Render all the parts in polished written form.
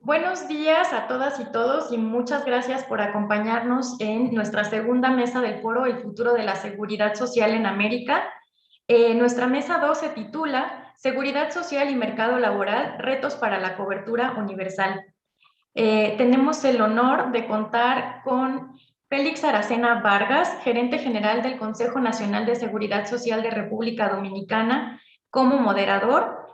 Buenos días a todas y todos y muchas gracias por acompañarnos en nuestra segunda mesa del foro El futuro de la seguridad social en América. Nuestra mesa 2 se titula Seguridad social y mercado laboral, retos para la cobertura universal. Tenemos el honor de contar con Félix Aracena Vargas, gerente general del Consejo Nacional de Seguridad Social de República Dominicana, como moderador.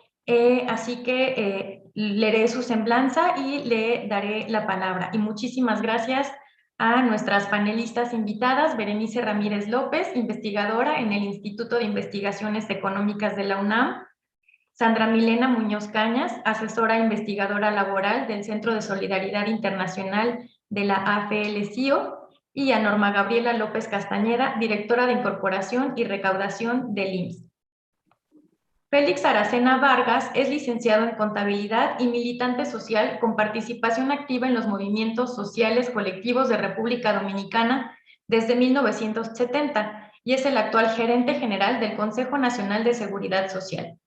Así que leeré su semblanza y le daré la palabra. Y muchísimas gracias a nuestras panelistas invitadas, Berenice Ramírez López, investigadora en el Instituto de Investigaciones Económicas de la UNAM, Sandra Milena Muñoz Cañas, asesora investigadora laboral del Centro de Solidaridad Internacional de la AFL-CIO, y a Norma Gabriela López Castañeda, directora de Incorporación y Recaudación del IMSS. Félix Aracena Vargas es licenciado en Contabilidad y militante social con participación activa en los movimientos sociales colectivos de República Dominicana desde 1970 y es el actual gerente general del Consejo Nacional de Seguridad Social.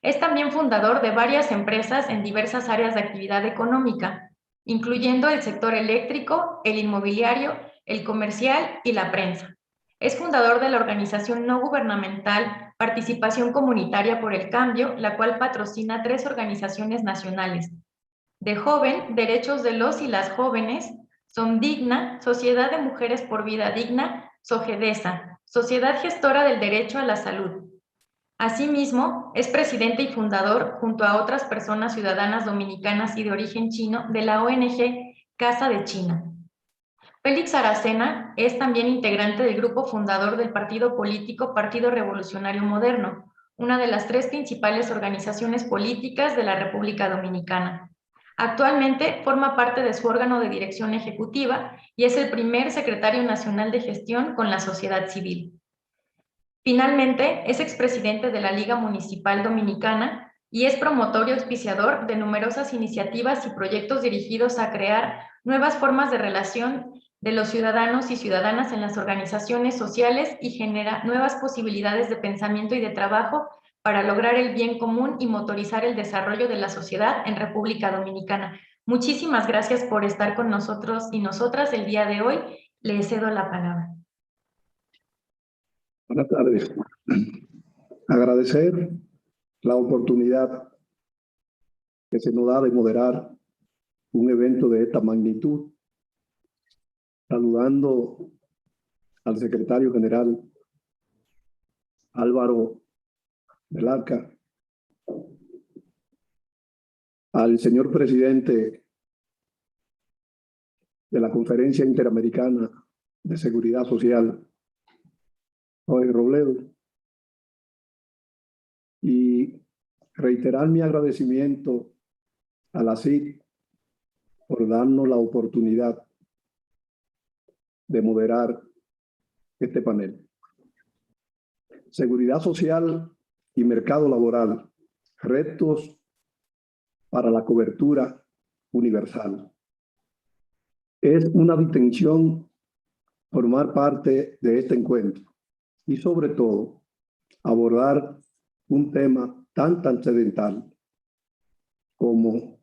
Es también fundador de varias empresas en diversas áreas de actividad económica, incluyendo el sector eléctrico, el inmobiliario, el comercial y la prensa. Es fundador de la organización no gubernamental Participación Comunitaria por el Cambio, la cual patrocina 3 organizaciones nacionales: De Joven, Derechos de los y las Jóvenes, Somdigna, Sociedad de Mujeres por Vida Digna, SOGEDESA, Sociedad Gestora del Derecho a la Salud. Asimismo, es presidente y fundador, junto a otras personas ciudadanas dominicanas y de origen chino, de la ONG Casa de China. Félix Aracena es también integrante del grupo fundador del partido político Partido Revolucionario Moderno, una de las 3 principales organizaciones políticas de la República Dominicana. Actualmente forma parte de su órgano de dirección ejecutiva y es el primer secretario nacional de gestión con la sociedad civil. Finalmente, es expresidente de la Liga Municipal Dominicana y es promotor y auspiciador de numerosas iniciativas y proyectos dirigidos a crear nuevas formas de relación de los ciudadanos y ciudadanas en las organizaciones sociales y genera nuevas posibilidades de pensamiento y de trabajo para lograr el bien común y motorizar el desarrollo de la sociedad en República Dominicana. Muchísimas gracias por estar con nosotros y nosotras el día de hoy. Le cedo la palabra. Buenas tardes. Agradecer la oportunidad que se nos da de moderar un evento de esta magnitud, saludando al secretario general Álvaro Velarca, al señor presidente de la Conferencia Interamericana de Seguridad Social, Jorge Robledo, y reiterar mi agradecimiento a la CID por darnos la oportunidad de moderar este panel. Seguridad social y mercado laboral, retos para la cobertura universal. Es una distinción formar parte de este encuentro y sobre todo abordar un tema tan trascendental como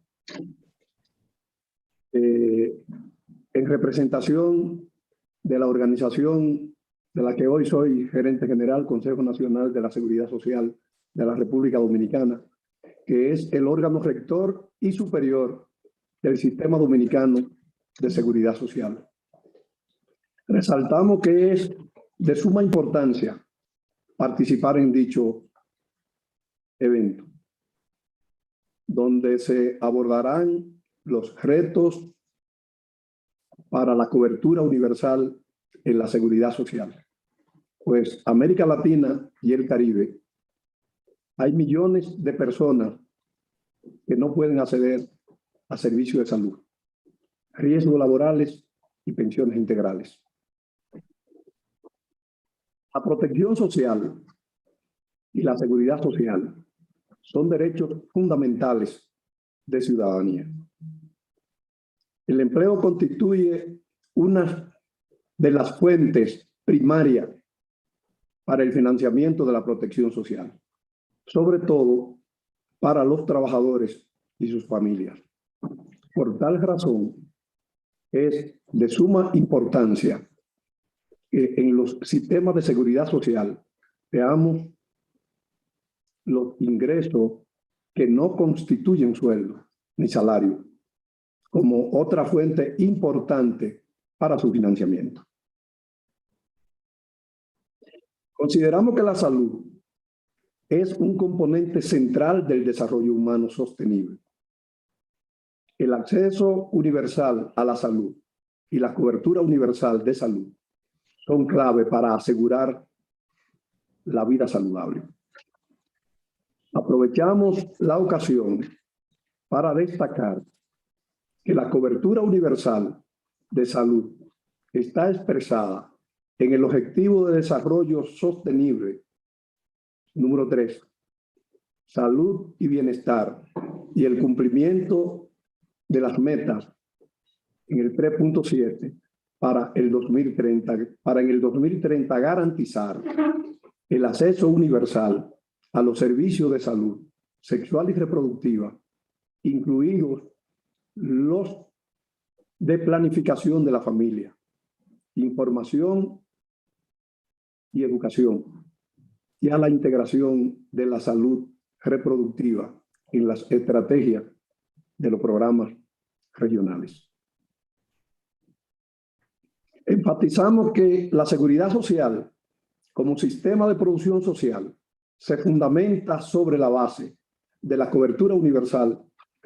en representación de la organización de la que hoy soy gerente general, Consejo Nacional de la Seguridad Social de la República Dominicana, que es el órgano rector y superior del Sistema Dominicano de Seguridad Social. Resaltamos que es de suma importancia participar en dicho evento, donde se abordarán los retos para la cobertura universal en la seguridad social. Pues América Latina y el Caribe, hay millones de personas que no pueden acceder a servicios de salud, riesgos laborales y pensiones integrales. La protección social y la seguridad social son derechos fundamentales de ciudadanía. El empleo constituye una de las fuentes primarias para el financiamiento de la protección social, sobre todo para los trabajadores y sus familias. Por tal razón, es de suma importancia que en los sistemas de seguridad social veamos los ingresos que no constituyen sueldo ni salario como otra fuente importante para su financiamiento. Consideramos que la salud es un componente central del desarrollo humano sostenible. El acceso universal a la salud y la cobertura universal de salud son clave para asegurar la vida saludable. Aprovechamos la ocasión para destacar que la cobertura universal de salud está expresada en el Objetivo de Desarrollo Sostenible número 3, salud y bienestar, y el cumplimiento de las metas en el 3.7 para el 2030, para en el 2030 garantizar el acceso universal a los servicios de salud sexual y reproductiva, incluidos los de planificación de la familia, información y educación, y a la integración de la salud reproductiva en las estrategias de los programas regionales. Enfatizamos que la seguridad social como sistema de producción social se fundamenta sobre la base de la cobertura universal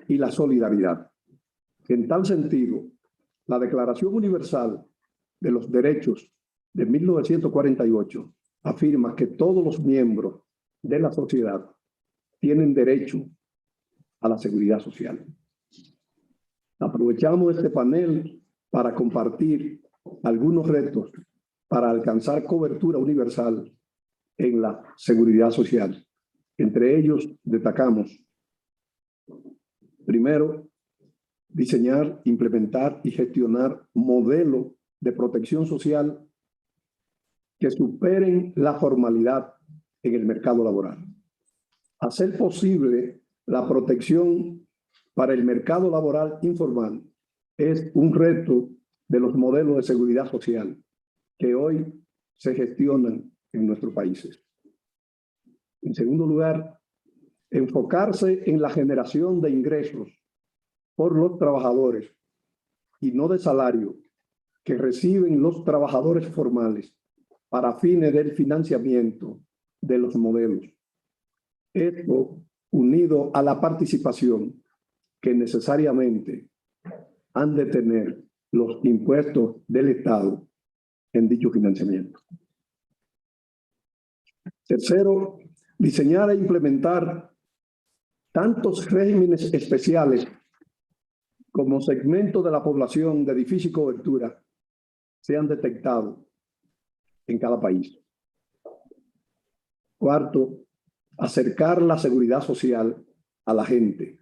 y la solidaridad. En tal sentido, la Declaración Universal de los Derechos de 1948 afirma que todos los miembros de la sociedad tienen derecho a la seguridad social. Aprovechamos este panel para compartir algunos retos para alcanzar cobertura universal en la seguridad social. Entre ellos destacamos, primero, diseñar, implementar y gestionar modelos de protección social que superen la formalidad en el mercado laboral. Hacer posible la protección para el mercado laboral informal es un reto de los modelos de seguridad social que hoy se gestionan en nuestros países. En segundo lugar, enfocarse en la generación de ingresos por los trabajadores y no de salario que reciben los trabajadores formales para fines del financiamiento de los modelos. Esto unido a la participación que necesariamente han de tener los impuestos del Estado en dicho financiamiento. Tercero, diseñar e implementar tantos regímenes especiales como segmentos de la población de difícil cobertura sean detectados en cada país. Cuarto, acercar la seguridad social a la gente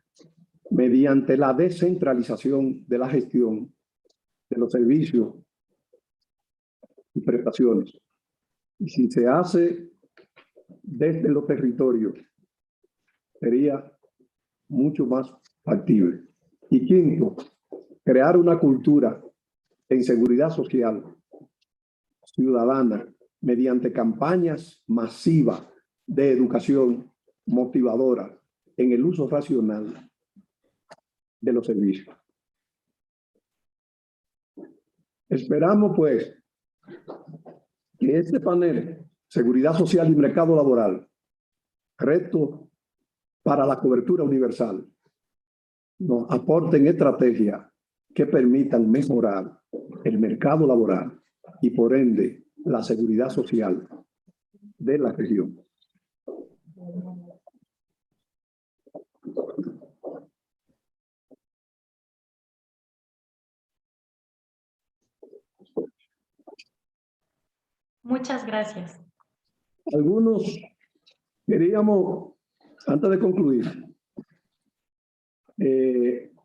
mediante la descentralización de la gestión de los servicios y prestaciones. Y si se hace desde los territorios, sería mucho más factible. Y quinto, crear una cultura en seguridad social ciudadana mediante campañas masivas de educación motivadora en el uso racional de los servicios. Esperamos, pues, que este panel, Seguridad Social y Mercado Laboral, reto para la cobertura universal, nos aporten estrategias que permitan mejorar el mercado laboral y, por ende, la seguridad social de la región. Muchas gracias. Algunos queríamos, antes de concluir,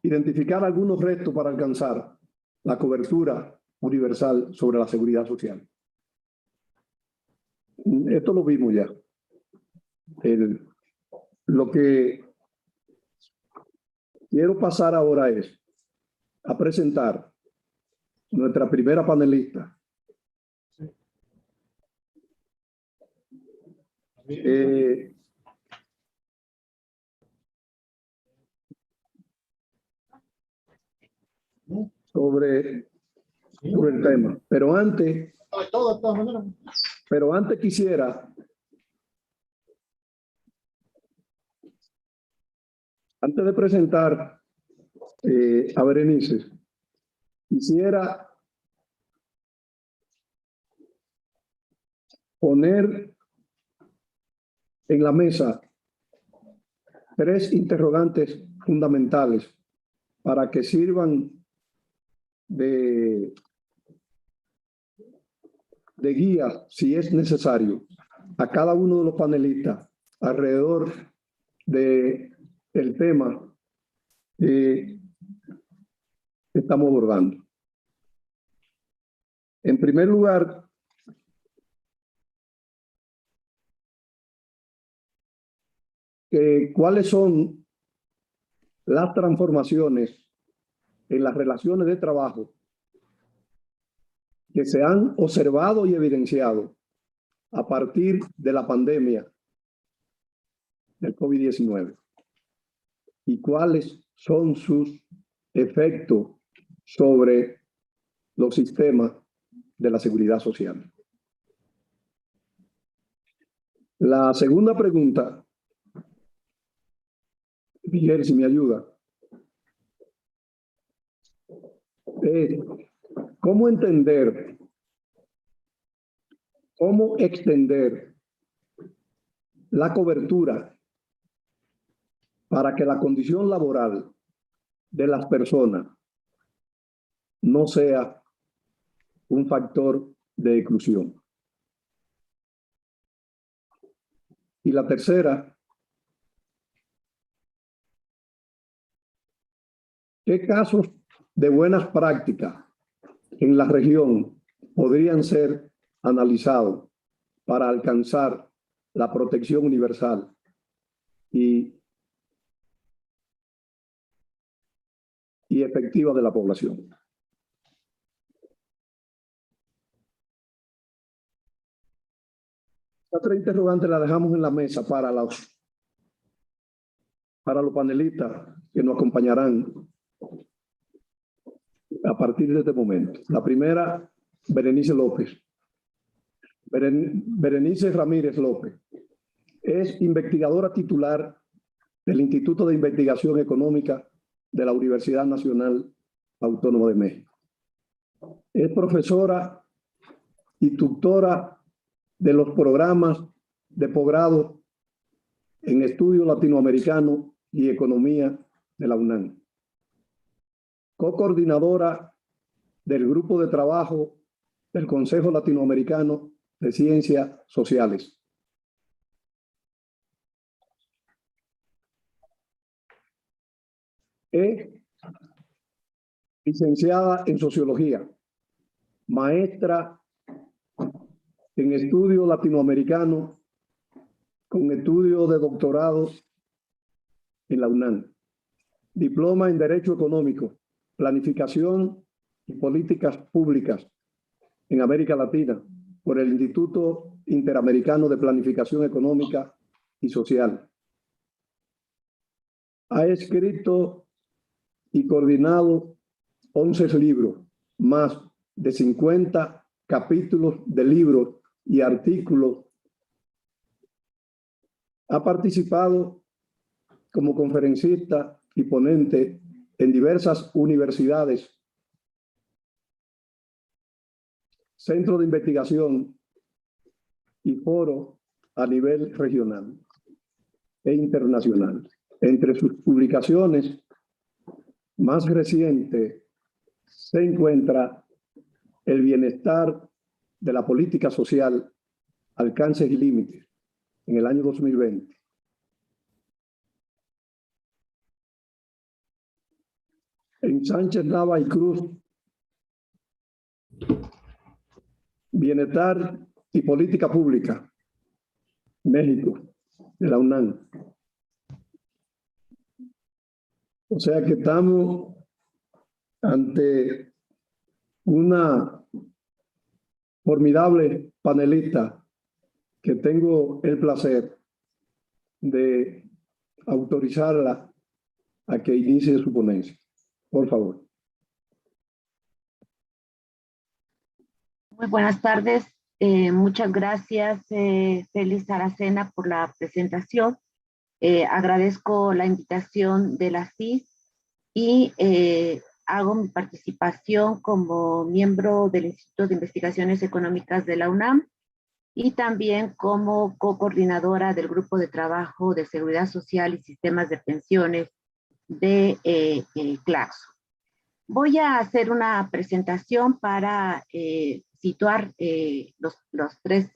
identificar algunos retos para alcanzar la cobertura universal sobre la seguridad social. Esto lo vimos ya. Lo que quiero pasar ahora es a presentar nuestra primera panelista. Sobre el tema. Pero antes quisiera, antes de presentar a Berenice, quisiera poner en la mesa 3 interrogantes fundamentales para que sirvan de guía, si es necesario, a cada uno de los panelistas alrededor del tema que estamos abordando. En primer lugar, ¿cuáles son las transformaciones en las relaciones de trabajo que se han observado y evidenciado a partir de la pandemia del COVID-19? ¿Y cuáles son sus efectos sobre los sistemas de la seguridad social? La segunda pregunta, Miguel, si me ayuda, es cómo entender, cómo extender la cobertura para que la condición laboral de las personas no sea un factor de exclusión. Y la tercera, ¿qué casos de buenas prácticas en la región podrían ser analizados para alcanzar la protección universal y efectiva de la población? Estas 3 interrogantes las dejamos en la mesa para los panelistas que nos acompañarán a partir de este momento. La primera, Berenice López. Berenice Ramírez López es investigadora titular del Instituto de Investigación Económica de la Universidad Nacional Autónoma de México. Es profesora y tutora de los programas de posgrado en Estudios Latinoamericanos y Economía de la UNAM. Co-coordinadora del Grupo de Trabajo del Consejo Latinoamericano de Ciencias Sociales. Es licenciada en Sociología, maestra en Estudios Latinoamericanos con estudios de doctorado en la UNAM. Diploma en Derecho Económico, Planificación y Políticas Públicas en América Latina por el Instituto Interamericano de Planificación Económica y Social. Ha escrito y coordinado 11 libros, más de 50 capítulos de libros y artículos. Ha participado como conferencista y ponente en diversas universidades, centros de investigación y foros a nivel regional e internacional. Entre sus publicaciones más recientes se encuentra El bienestar de la política social, alcances y límites, en el año 2020. En Sánchez Nava y Cruz, Bienestar y Política Pública, México, de la UNAM. O sea que estamos ante una formidable panelista que tengo el placer de autorizarla a que inicie su ponencia. Por favor. Muy buenas tardes. Muchas gracias, Félix Aracena, por la presentación. Agradezco la invitación de la CIS y hago mi participación como miembro del Instituto de Investigaciones Económicas de la UNAM y también como co-coordinadora del Grupo de Trabajo de Seguridad Social y Sistemas de Pensiones de Claxo. Voy a hacer una presentación para situar las tres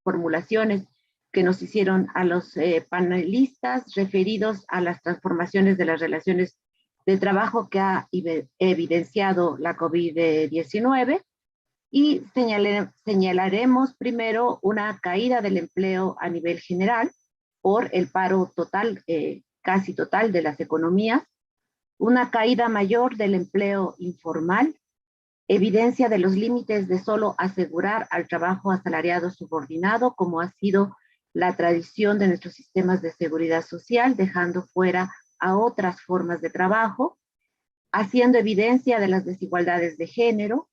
formulaciones que nos hicieron a los panelistas referidos a las transformaciones de las relaciones de trabajo que ha evidenciado la COVID-19 y señalaremos primero una caída del empleo a nivel general por el paro total, casi total de las economías, una caída mayor del empleo informal, evidencia de los límites de solo asegurar al trabajo asalariado subordinado, como ha sido la tradición de nuestros sistemas de seguridad social, dejando fuera a otras formas de trabajo, haciendo evidencia de las desigualdades de género,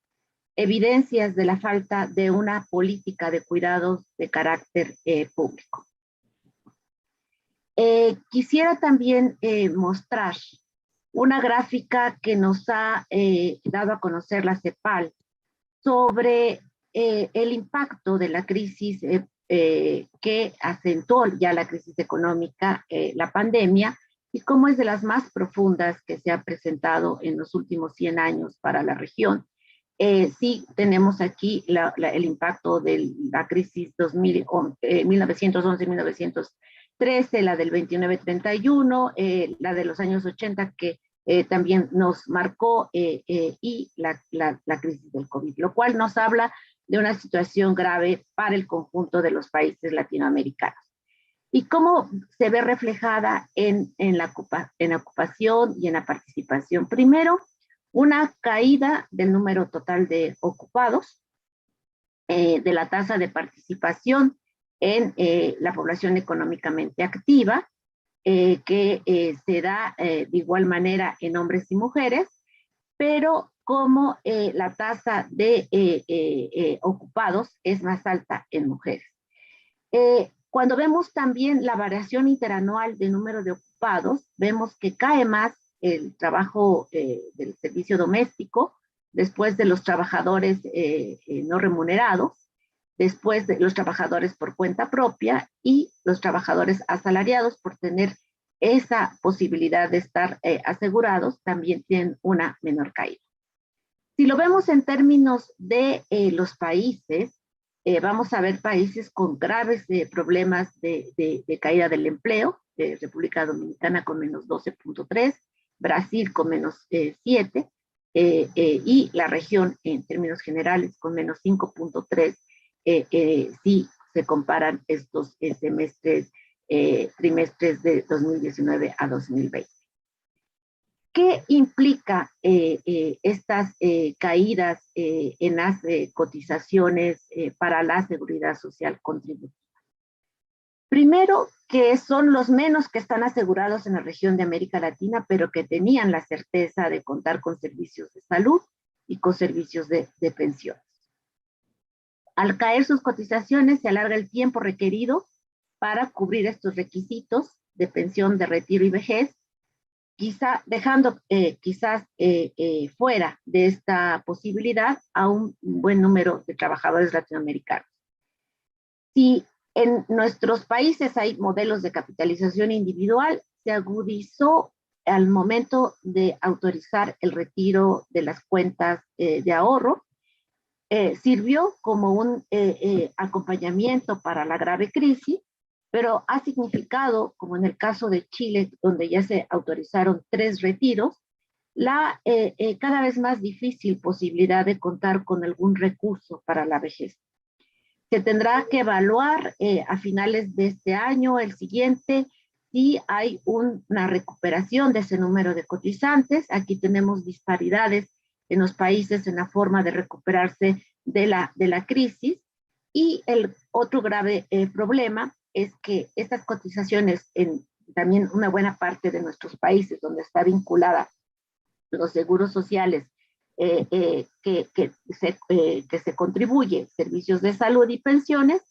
evidencias de la falta de una política de cuidados de carácter público. Quisiera también mostrar una gráfica que nos ha dado a conocer la CEPAL sobre el impacto de la crisis que acentuó ya la crisis económica, la pandemia, y cómo es de las más profundas que se ha presentado en los últimos 100 años para la región. Sí tenemos aquí el impacto de la crisis 1911-1913, la del 29-31, la de los años 80 que también nos marcó y la crisis del COVID, lo cual nos habla de una situación grave para el conjunto de los países latinoamericanos. Y cómo se ve reflejada en la ocupación y en la participación. Primero, una caída del número total de ocupados, de la tasa de participación en la población económicamente activa, que se da de igual manera en hombres y mujeres, pero como la tasa de ocupados es más alta en mujeres. Cuando vemos también la variación interanual de número de ocupados, vemos que cae más el trabajo del servicio doméstico, después de los trabajadores no remunerados, después de los trabajadores por cuenta propia y los trabajadores asalariados por tener esa posibilidad de estar asegurados, también tienen una menor caída. Si lo vemos en términos de los países, vamos a ver países con graves problemas de caída del empleo, República Dominicana con menos 12.3, Brasil con menos 7, y la región en términos generales con menos 5.3, si se comparan estos trimestres de 2019 a 2020. ¿Qué implica estas caídas en las cotizaciones para la seguridad social contributiva? Primero, que son los menos que están asegurados en la región de América Latina, pero que tenían la certeza de contar con servicios de salud y con servicios de pensiones. Al caer sus cotizaciones, se alarga el tiempo requerido para cubrir estos requisitos de pensión, de retiro y vejez, quizá dejando fuera de esta posibilidad a un buen número de trabajadores latinoamericanos. Si en nuestros países hay modelos de capitalización individual, se agudizó al momento de autorizar el retiro de las cuentas de ahorro, sirvió como un acompañamiento para la grave crisis, pero ha significado, como en el caso de Chile, donde ya se autorizaron 3 retiros, la cada vez más difícil posibilidad de contar con algún recurso para la vejez. Se tendrá que evaluar a finales de este año, el siguiente, sí hay una recuperación de ese número de cotizantes. Aquí tenemos disparidades en los países en la forma de recuperarse de la crisis. Y el otro grave problema es que estas cotizaciones en también una buena parte de nuestros países donde está vinculada los seguros sociales que se contribuye, servicios de salud y pensiones,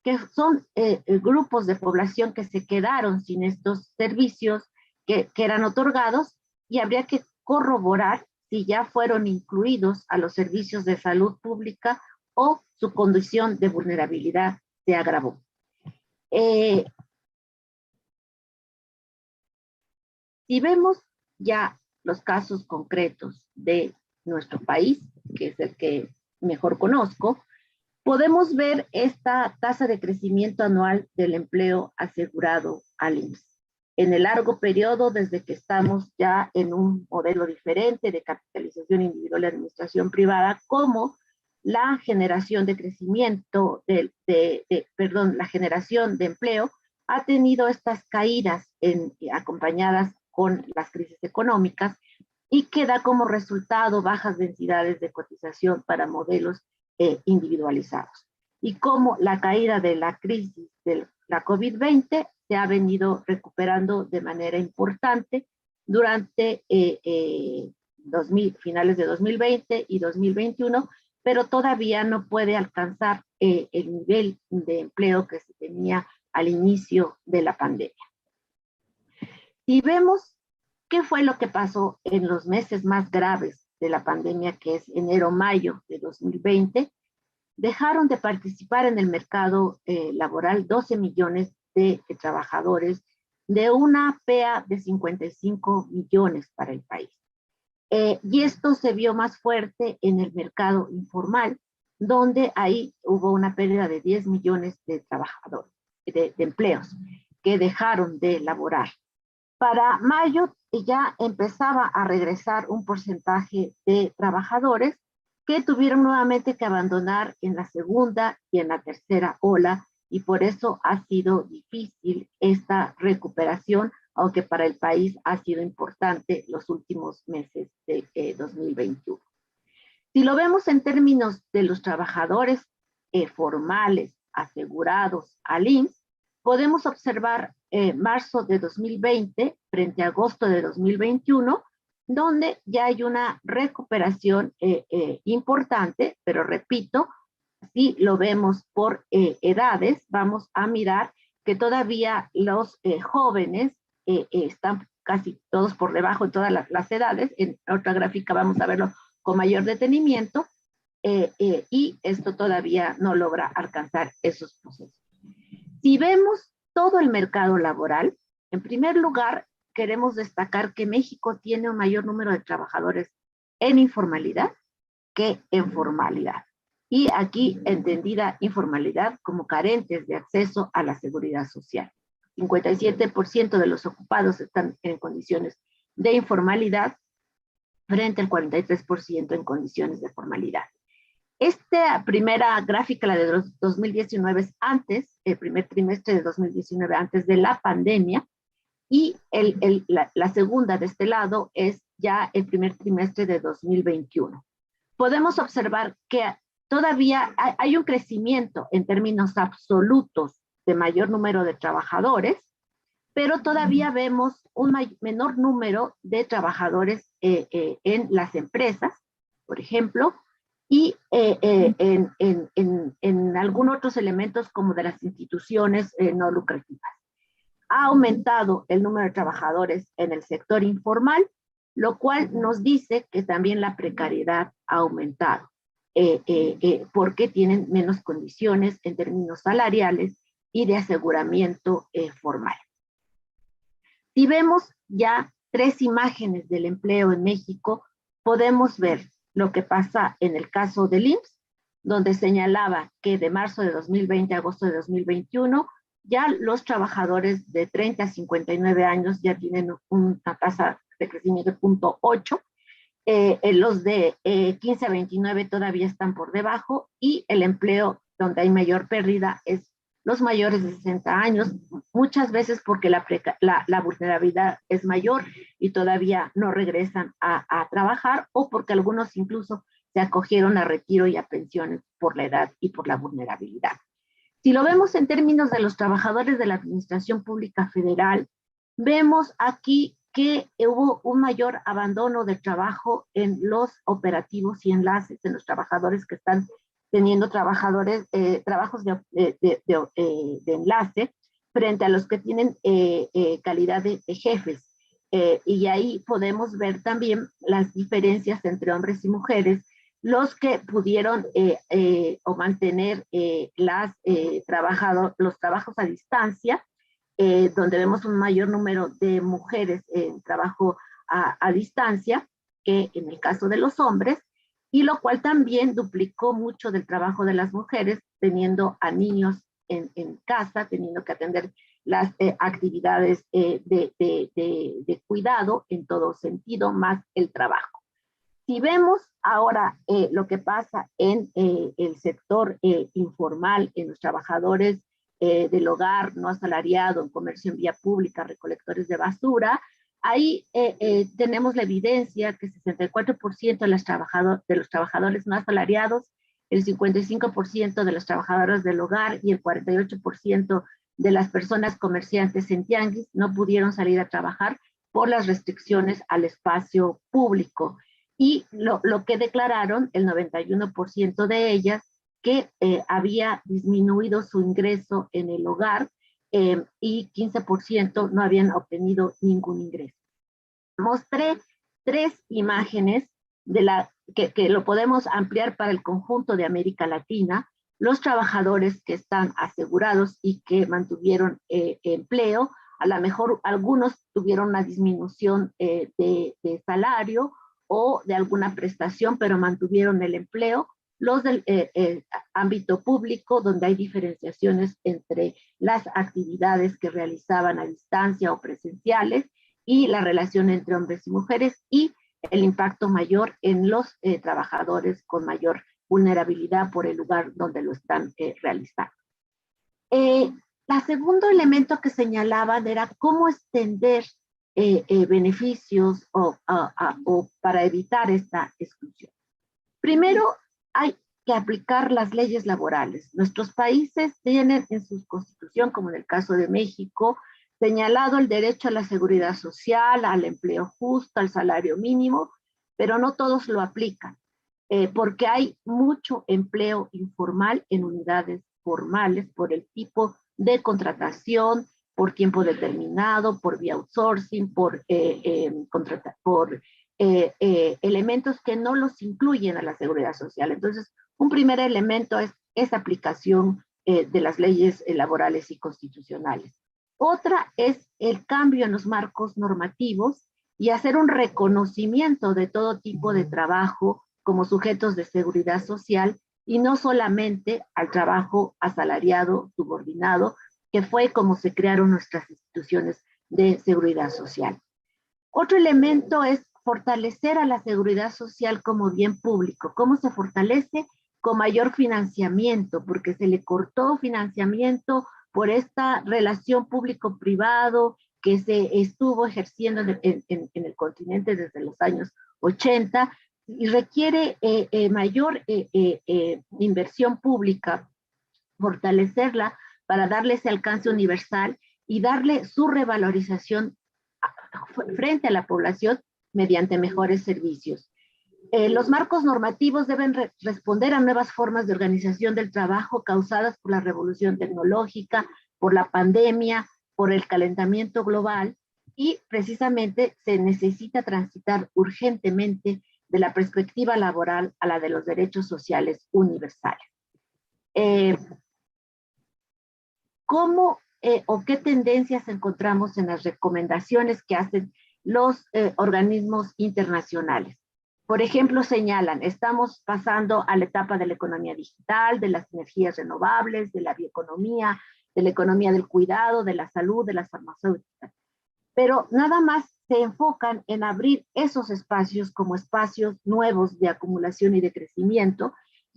que son grupos de población que se quedaron sin estos servicios que eran otorgados, y habría que corroborar si ya fueron incluidos a los servicios de salud pública o su condición de vulnerabilidad se agravó. Si vemos ya los casos concretos de nuestro país, que es el que mejor conozco, podemos ver esta tasa de crecimiento anual del empleo asegurado al IMSS. En el largo periodo, desde que estamos ya en un modelo diferente de capitalización individual y administración privada, como la generación de crecimiento, la generación de empleo ha tenido estas caídas acompañadas con las crisis económicas, y que da como resultado bajas densidades de cotización para modelos individualizados. Y como la caída de la crisis de la COVID-20 se ha venido recuperando de manera importante durante finales de 2020 y 2021, pero todavía no puede alcanzar el nivel de empleo que se tenía al inicio de la pandemia. Si vemos qué fue lo que pasó en los meses más graves de la pandemia, que es enero-mayo de 2020, dejaron de participar en el mercado laboral 12 millones de trabajadores de una PEA de 55 millones para el país. Y esto se vio más fuerte en el mercado informal, donde ahí hubo una pérdida de 10 millones de trabajadores, de empleos, que dejaron de laborar. Para mayo ya empezaba a regresar un porcentaje de trabajadores que tuvieron nuevamente que abandonar en la segunda y en la tercera ola, y por eso ha sido difícil esta recuperación, aunque para el país ha sido importante los últimos meses de 2021. Si lo vemos en términos de los trabajadores formales asegurados al IMSS, podemos observar marzo de 2020 frente a agosto de 2021, donde ya hay una recuperación importante, pero repito, si lo vemos por edades, vamos a mirar que todavía los jóvenes están casi todos por debajo de todas las edades. En otra gráfica vamos a verlo con mayor detenimiento, y esto todavía no logra alcanzar esos procesos. Si vemos todo el mercado laboral, en primer lugar, queremos destacar que México tiene un mayor número de trabajadores en informalidad que en formalidad. Y aquí entendida informalidad como carentes de acceso a la seguridad social. 57% de los ocupados están en condiciones de informalidad frente al 43% en condiciones de formalidad. Esta primera gráfica, la de 2019, es antes, el primer trimestre de 2019, antes de la pandemia, y la segunda de este lado es ya el primer trimestre de 2021. Podemos observar que todavía hay un crecimiento en términos absolutos de mayor número de trabajadores, pero todavía vemos un menor número de trabajadores en las empresas, por ejemplo, y en algunos otros elementos como de las instituciones no lucrativas. Ha aumentado el número de trabajadores en el sector informal, lo cual nos dice que también la precariedad ha aumentado, porque tienen menos condiciones en términos salariales y de aseguramiento formal. Si vemos ya 3 imágenes del empleo en México, podemos ver lo que pasa en el caso del IMSS, donde señalaba que de marzo de 2020 a agosto de 2021, ya los trabajadores de 30 a 59 años ya tienen una tasa de crecimiento de 0.8, los de 15 a 29 todavía están por debajo, y el empleo donde hay mayor pérdida es los mayores de 60 años, muchas veces porque la vulnerabilidad es mayor y todavía no regresan a trabajar, o porque algunos incluso se acogieron a retiro y a pensiones por la edad y por la vulnerabilidad. Si lo vemos en términos de los trabajadores de la Administración Pública Federal, vemos aquí que hubo un mayor abandono del trabajo en los operativos y enlaces, en los trabajadores que están teniendo trabajos de enlace, frente a los que tienen calidad de jefes. Y ahí podemos ver también las diferencias entre hombres y mujeres, los que pudieron o mantener los trabajos a distancia, donde vemos un mayor número de mujeres en trabajo a distancia que en el caso de los hombres, y lo cual también duplicó mucho del trabajo de las mujeres, teniendo a niños en casa, teniendo que atender las actividades de cuidado en todo sentido, más el trabajo. Si vemos ahora lo que pasa en el sector informal, en los trabajadores del hogar no asalariado, en comercio en vía pública, recolectores de basura, ahí tenemos la evidencia que 64% de los trabajadores no asalariados, el 55% de los trabajadores del hogar y el 48% de las personas comerciantes en tianguis no pudieron salir a trabajar por las restricciones al espacio público. Y lo que declararon, el 91% de ellas, que había disminuido su ingreso en el hogar y 15% no habían obtenido ningún ingreso. Mostré 3 imágenes que lo podemos ampliar para el conjunto de América Latina, los trabajadores que están asegurados y que mantuvieron empleo. A lo mejor algunos tuvieron una disminución de salario o de alguna prestación, pero mantuvieron el empleo. Los del ámbito público, donde hay diferenciaciones entre las actividades que realizaban a distancia o presenciales, y la relación entre hombres y mujeres, y el impacto mayor en los trabajadores con mayor vulnerabilidad por el lugar donde lo están realizando. El segundo elemento que señalaban era cómo extender beneficios o para evitar esta exclusión. Primero, hay que aplicar las leyes laborales. Nuestros países tienen en su constitución, como en el caso de México, señalado el derecho a la seguridad social, al empleo justo, al salario mínimo, pero no todos lo aplican, porque hay mucho empleo informal en unidades formales por el tipo de contratación, por tiempo determinado, por vía outsourcing, por elementos que no los incluyen a la seguridad social. Entonces, un primer elemento es esa aplicación de las leyes laborales y constitucionales. Otra es el cambio en los marcos normativos y hacer un reconocimiento de todo tipo de trabajo como sujetos de seguridad social y no solamente al trabajo asalariado, subordinado, que fue como se crearon nuestras instituciones de seguridad social. Otro elemento es fortalecer a la seguridad social como bien público. ¿Cómo se fortalece? Con mayor financiamiento, porque se le cortó financiamiento por esta relación público-privado que se estuvo ejerciendo en el continente desde los años 80 y requiere mayor inversión pública, fortalecerla para darle ese alcance universal y darle su revalorización frente a la población mediante mejores servicios. Los marcos normativos deben responder a nuevas formas de organización del trabajo causadas por la revolución tecnológica, por la pandemia, por el calentamiento global, y precisamente se necesita transitar urgentemente de la perspectiva laboral a la de los derechos sociales universales. ¿Cómo o qué tendencias encontramos en las recomendaciones que hacen los organismos internacionales? Por ejemplo, señalan, estamos pasando a la etapa de la economía digital, de las energías renovables, de la bioeconomía, de la economía del cuidado, de la salud, de las farmacéuticas. Pero nada más se enfocan en abrir esos espacios como espacios nuevos de acumulación y de crecimiento,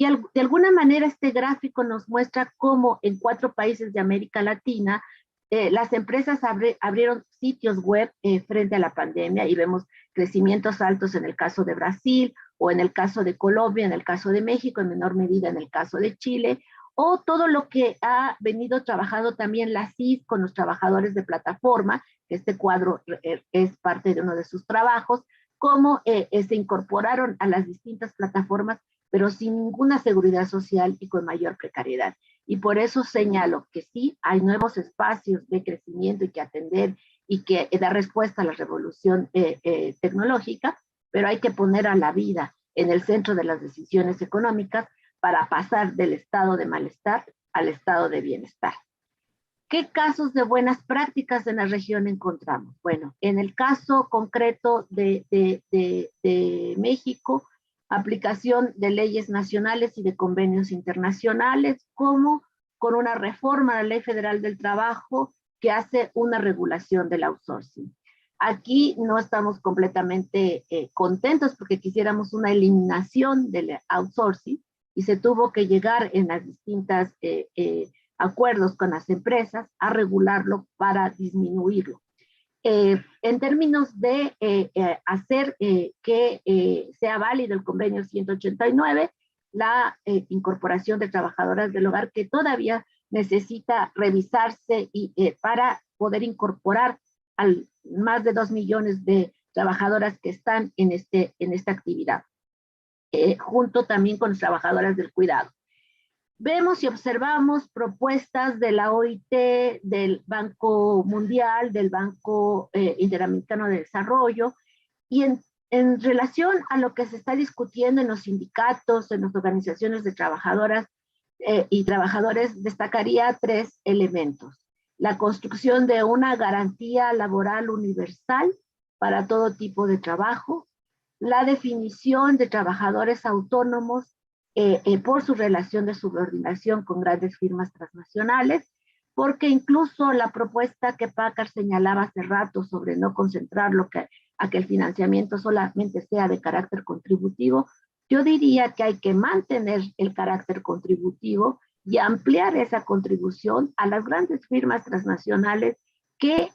de alguna manera este gráfico nos muestra cómo en 4 países de América Latina las empresas abrieron sitios web frente a la pandemia y vemos crecimientos altos en el caso de Brasil o en el caso de Colombia, en el caso de México, en menor medida en el caso de Chile, o todo lo que ha venido trabajando también la CIS con los trabajadores de plataforma, que este cuadro es parte de uno de sus trabajos, cómo se incorporaron a las distintas plataformas, pero sin ninguna seguridad social y con mayor precariedad. Y por eso señalo que sí, hay nuevos espacios de crecimiento y que atender y que dar respuesta a la revolución tecnológica, pero hay que poner a la vida en el centro de las decisiones económicas para pasar del estado de malestar al estado de bienestar. ¿Qué casos de buenas prácticas en la región encontramos? Bueno, en el caso concreto de México, aplicación de leyes nacionales y de convenios internacionales, como con una reforma a la Ley Federal del Trabajo que hace una regulación del outsourcing. Aquí no estamos completamente contentos porque quisiéramos una eliminación del outsourcing y se tuvo que llegar en las distintas acuerdos con las empresas a regularlo para disminuirlo. En términos de hacer que sea válido el convenio 189, la incorporación de trabajadoras del hogar que todavía necesita revisarse y, para poder incorporar al más de 2 millones de trabajadoras que están en esta actividad, junto también con las trabajadoras del cuidado. Vemos y observamos propuestas de la OIT, del Banco Mundial, del Banco Interamericano de Desarrollo, y en relación a lo que se está discutiendo en los sindicatos, en las organizaciones de trabajadoras y trabajadores, destacaría 3 elementos. La construcción de una garantía laboral universal para todo tipo de trabajo, la definición de trabajadores autónomos por su relación de subordinación con grandes firmas transnacionales, porque incluso la propuesta que Packard señalaba hace rato sobre no concentrarlo a que el financiamiento solamente sea de carácter contributivo, yo diría que hay que mantener el carácter contributivo y ampliar esa contribución a las grandes firmas transnacionales que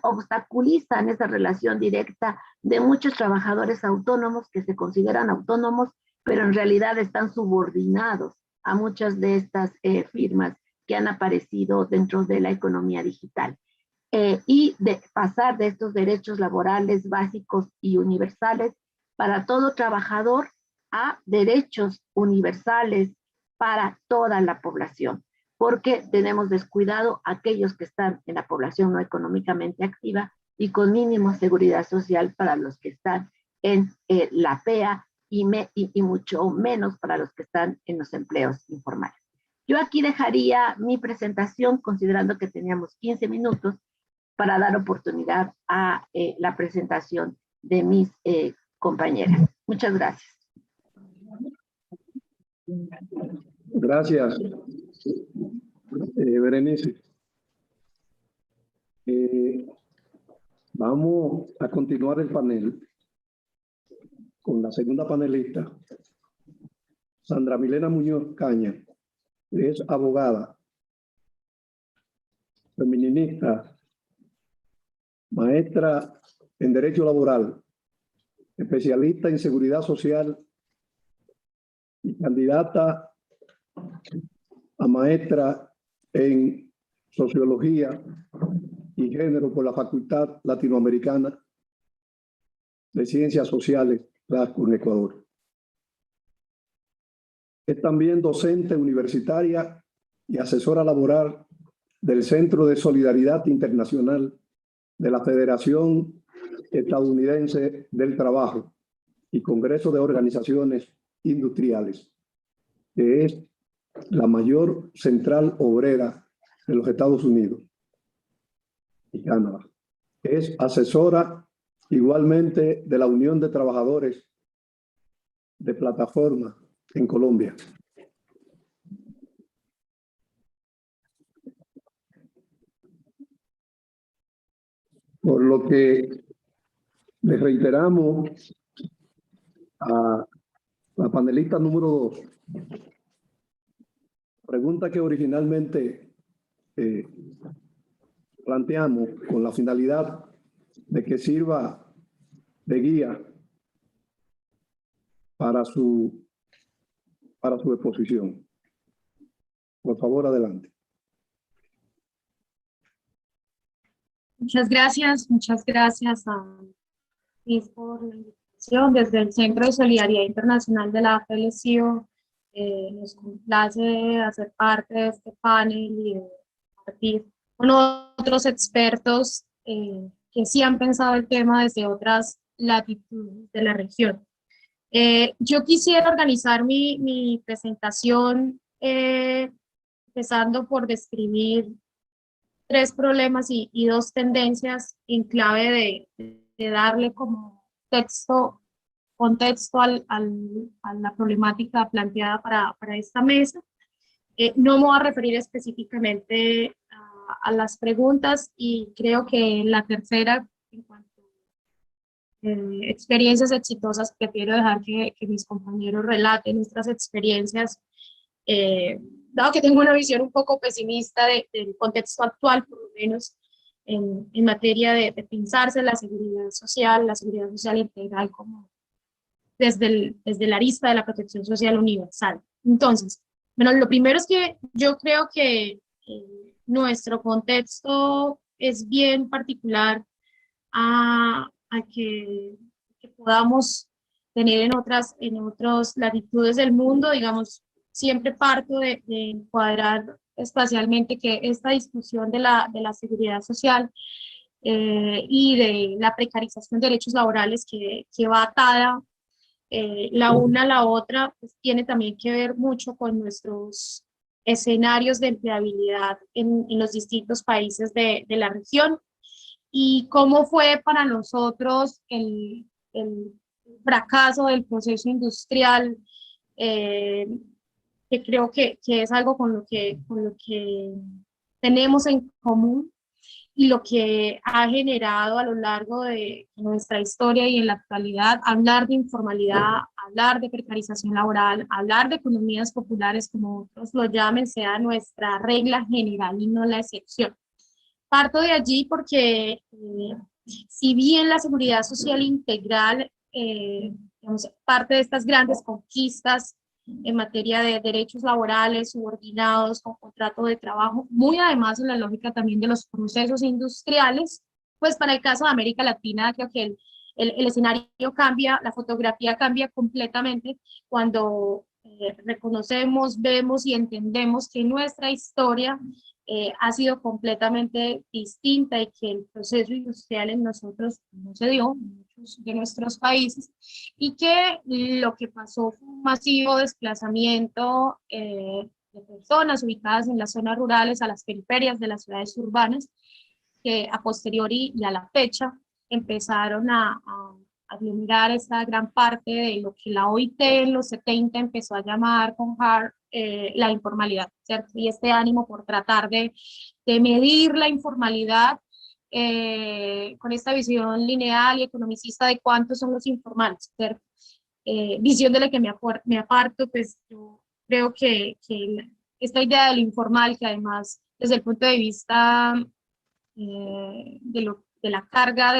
obstaculizan esa relación directa de muchos trabajadores autónomos que se consideran autónomos, pero en realidad están subordinados a muchas de estas firmas que han aparecido dentro de la economía digital. Y de pasar de estos derechos laborales básicos y universales para todo trabajador a derechos universales para toda la población, porque tenemos descuidado a aquellos que están en la población no económicamente activa y con mínima seguridad social para los que están en la PEA y mucho menos para los que están en los empleos informales. Yo aquí dejaría mi presentación considerando que teníamos 15 minutos para dar oportunidad a la presentación de mis compañeras. Muchas gracias. Gracias, Berenice. Vamos a continuar el panel con la segunda panelista, Sandra Milena Muñoz Caña. Es abogada, feminista, maestra en Derecho Laboral, especialista en Seguridad Social y candidata a maestra en Sociología y Género por la Facultad Latinoamericana de Ciencias Sociales, RASCO, en Ecuador. Es también docente universitaria y asesora laboral del Centro de Solidaridad Internacional de la Federación Estadounidense del Trabajo y Congreso de Organizaciones Industriales, que es la mayor central obrera de los Estados Unidos y Canadá. Es asesora igualmente de la Unión de Trabajadores de Plataforma en Colombia. Por lo que le reiteramos a La panelista número 2. Pregunta que originalmente planteamos con la finalidad de que sirva de guía para su exposición. Por favor, adelante. Muchas gracias a Luis por la invitación. Desde el Centro de Solidaridad Internacional de la AFL-CIO nos complace hacer parte de este panel y de compartir con otros expertos que sí han pensado el tema desde otras latitudes de la región. Yo quisiera organizar mi presentación empezando por describir 3 problemas y 2 tendencias en clave de darle como contexto a la problemática planteada para esta mesa. No me voy a referir específicamente a las preguntas y creo que la tercera, en cuanto a experiencias exitosas, prefiero dejar que mis compañeros relaten nuestras experiencias, dado que tengo una visión un poco pesimista del contexto actual, por lo menos en materia de pensarse la seguridad social integral como desde la arista de la protección social universal. Entonces, bueno, lo primero es que yo creo que nuestro contexto es bien particular a que podamos tener en otras latitudes del mundo. Digamos, siempre parto de encuadrar espacialmente que esta discusión de la seguridad social y de la precarización de derechos laborales que va atada la una a la otra, pues tiene también que ver mucho con nuestros escenarios de empleabilidad en los distintos países de la región y cómo fue para nosotros el fracaso del proceso industrial, que creo que es algo con lo que tenemos en común y lo que ha generado a lo largo de nuestra historia y en la actualidad hablar de informalidad, hablar de precarización laboral, hablar de economías populares, como otros lo llamen, sea nuestra regla general y no la excepción. Parto de allí porque si bien la seguridad social integral, digamos, parte de estas grandes conquistas en materia de derechos laborales subordinados con contrato de trabajo, muy además en la lógica también de los procesos industriales, pues para el caso de América Latina creo que el escenario cambia, la fotografía cambia completamente cuando reconocemos, vemos y entendemos que nuestra historia ha sido completamente distinta y que el proceso industrial en nosotros no se dio en muchos de nuestros países y que lo que pasó fue un masivo desplazamiento de personas ubicadas en las zonas rurales a las periferias de las ciudades urbanas que a posteriori y a la fecha empezaron a aglomerar esta gran parte de lo que la OIT en los 70 empezó a llamar con HART la informalidad, ¿cierto? Y este ánimo por tratar de medir la informalidad con esta visión lineal y economicista de cuántos son los informales, ¿cierto? Visión de la que me aparto, pues yo creo que esta idea de lo informal, que además desde el punto de vista de la carga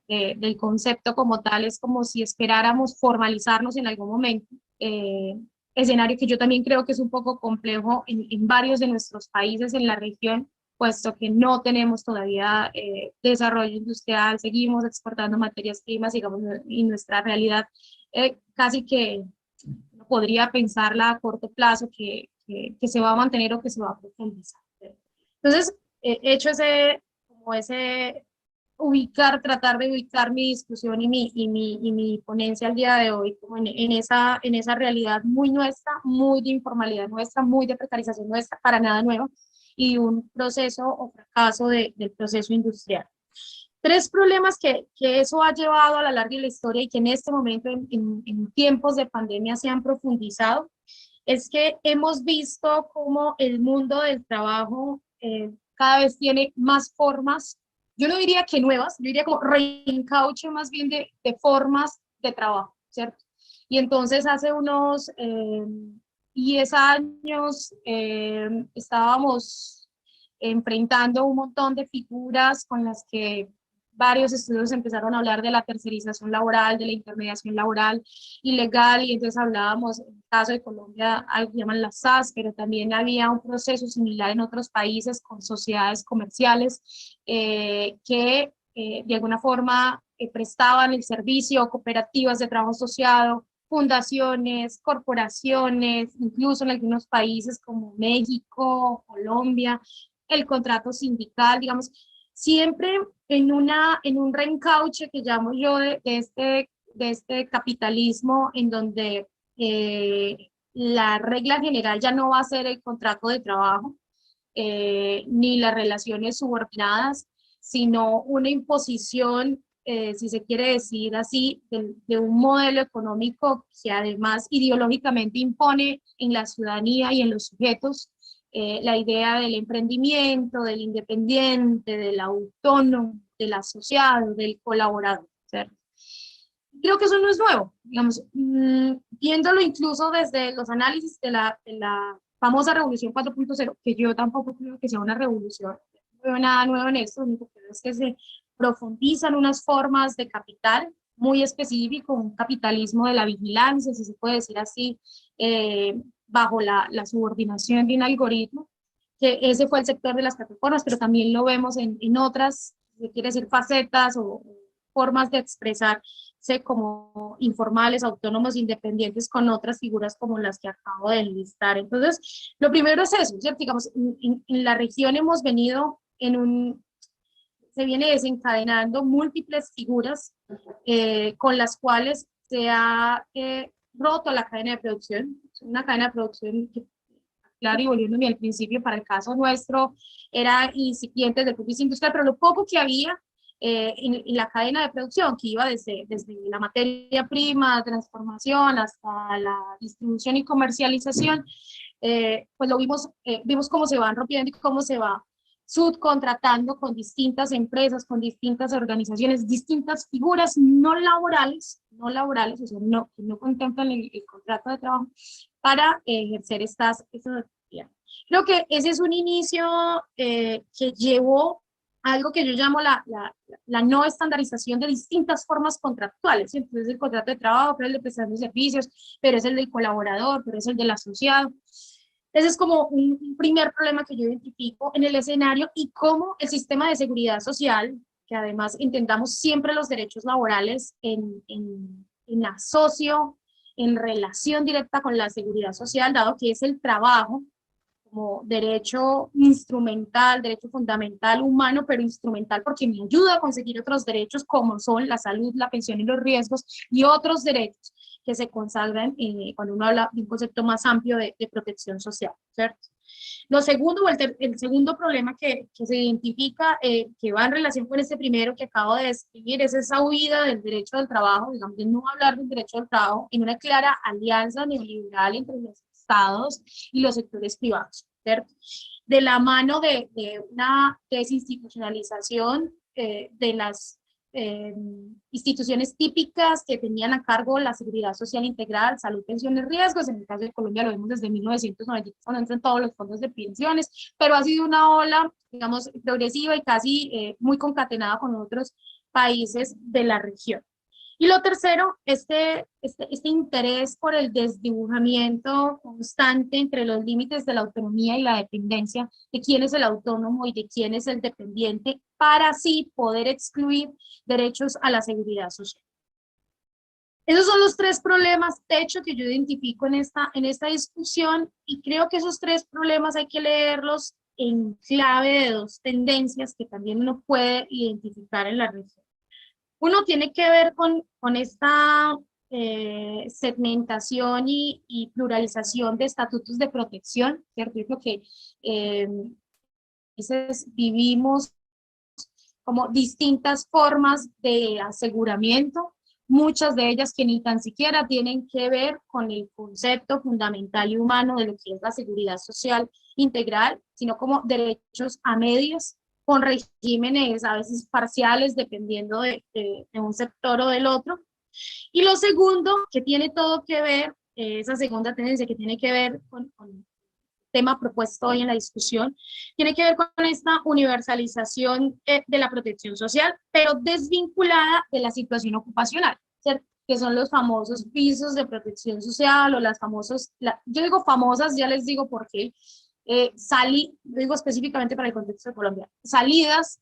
del concepto como tal, es como si esperáramos formalizarnos en algún momento, escenario que yo también creo que es un poco complejo en varios de nuestros países en la región, puesto que no tenemos todavía desarrollo industrial, seguimos exportando materias primas, digamos, y nuestra realidad casi que no podría pensarla a corto plazo que se va a mantener o que se va a profundizar. Entonces, hecho ese tratar de ubicar mi discusión y mi ponencia al día de hoy como en esa realidad muy nuestra, muy de informalidad nuestra, muy de precarización nuestra, para nada nueva, y un proceso o fracaso del proceso industrial. 3 problemas que eso ha llevado a la larga de la historia y que en este momento, en tiempos de pandemia, se han profundizado, es que hemos visto cómo el mundo del trabajo cada vez tiene más formas. Yo no diría que nuevas, yo diría como reencauche más bien de formas de trabajo, ¿cierto? Y entonces hace unos 10 años estábamos enfrentando un montón de figuras con las que varios estudios empezaron a hablar de la tercerización laboral, de la intermediación laboral ilegal, y entonces hablábamos, en el caso de Colombia, algo que llaman las SAS, pero también había un proceso similar en otros países con sociedades comerciales que de alguna forma prestaban el servicio, cooperativas de trabajo asociado, fundaciones, corporaciones, incluso en algunos países como México, Colombia, el contrato sindical, digamos, siempre en un reencauche que llamo yo de este capitalismo en donde la regla general ya no va a ser el contrato de trabajo, ni las relaciones subordinadas, sino una imposición, si se quiere decir así, de un modelo económico que además ideológicamente impone en la ciudadanía y en los sujetos la idea del emprendimiento, del independiente, del autónomo, del asociado, del colaborador, ¿cierto? Creo que eso no es nuevo, digamos, viéndolo incluso desde los análisis de la famosa revolución 4.0, que yo tampoco creo que sea una revolución, no veo nada nuevo en esto, lo único que veo es que se profundizan unas formas de capital muy específico, un capitalismo de la vigilancia, si se puede decir así, bajo la subordinación de un algoritmo, que ese fue el sector de las plataformas, pero también lo vemos en otras, si quiere decir, facetas o formas de expresarse como informales, autónomos, independientes, con otras figuras como las que acabo de enlistar. Entonces, lo primero es eso, ¿cierto? Digamos, en la región hemos venido se viene desencadenando múltiples figuras con las cuales se ha roto la cadena de producción, una cadena de producción que, claro, y volviéndome al principio, para el caso nuestro, era incipiente desde el punto de vista industrial, pero lo poco que había en la cadena de producción, que iba desde la materia prima, transformación, hasta la distribución y comercialización, pues lo vimos cómo se van rompiendo y cómo se va subcontratando con distintas empresas, con distintas organizaciones, distintas figuras no laborales, o sea, que no contemplan el contrato de trabajo, para ejercer estas actividades. Creo que ese es un inicio que llevó a algo que yo llamo la no estandarización de distintas formas contractuales. Entonces, el contrato de trabajo, pero el de prestación de servicios, pero es el del colaborador, pero es el del asociado. Ese es como un primer problema que yo identifico en el escenario, y cómo el sistema de seguridad social, que además intentamos siempre los derechos laborales en asocio, en relación directa con la seguridad social, dado que es el trabajo como derecho instrumental, derecho fundamental humano, pero instrumental porque me ayuda a conseguir otros derechos como son la salud, la pensión y los riesgos, y otros derechos que se consagran cuando uno habla de un concepto más amplio de protección social, ¿cierto? Lo segundo, el segundo problema que se identifica, que va en relación con este primero que acabo de describir, es esa huida del derecho del trabajo, digamos, de no hablar del derecho del trabajo en una clara alianza neoliberal entre los estados y los sectores privados, ¿cierto? De la mano de una desinstitucionalización de las instituciones típicas que tenían a cargo la seguridad social integral, salud, pensiones, riesgos. En el caso de Colombia lo vemos desde 1990, cuando entran todos los fondos de pensiones, pero ha sido una ola, digamos, progresiva y casi muy concatenada con otros países de la región. Y lo tercero, este interés por el desdibujamiento constante entre los límites de la autonomía y la dependencia, de quién es el autónomo y de quién es el dependiente, para así poder excluir derechos a la seguridad social. Esos son los tres problemas techo que yo identifico en esta discusión, y creo que esos tres problemas hay que leerlos en clave de dos tendencias que también uno puede identificar en la región. Uno tiene que ver con esta segmentación y pluralización de estatutos de protección, ¿cierto? Yo creo que a veces vivimos como distintas formas de aseguramiento, muchas de ellas que ni tan siquiera tienen que ver con el concepto fundamental y humano de lo que es la seguridad social integral, sino como derechos a medias, con regímenes a veces parciales dependiendo de un sector o del otro. Y lo segundo, que tiene todo que ver, esa segunda tendencia que tiene que ver con el tema propuesto hoy en la discusión, tiene que ver con esta universalización de la protección social, pero desvinculada de la situación ocupacional, ¿cierto? Que son los famosos pisos de protección social o las famosas, yo digo famosas, ya les digo por qué, digo específicamente para el contexto de Colombia, salidas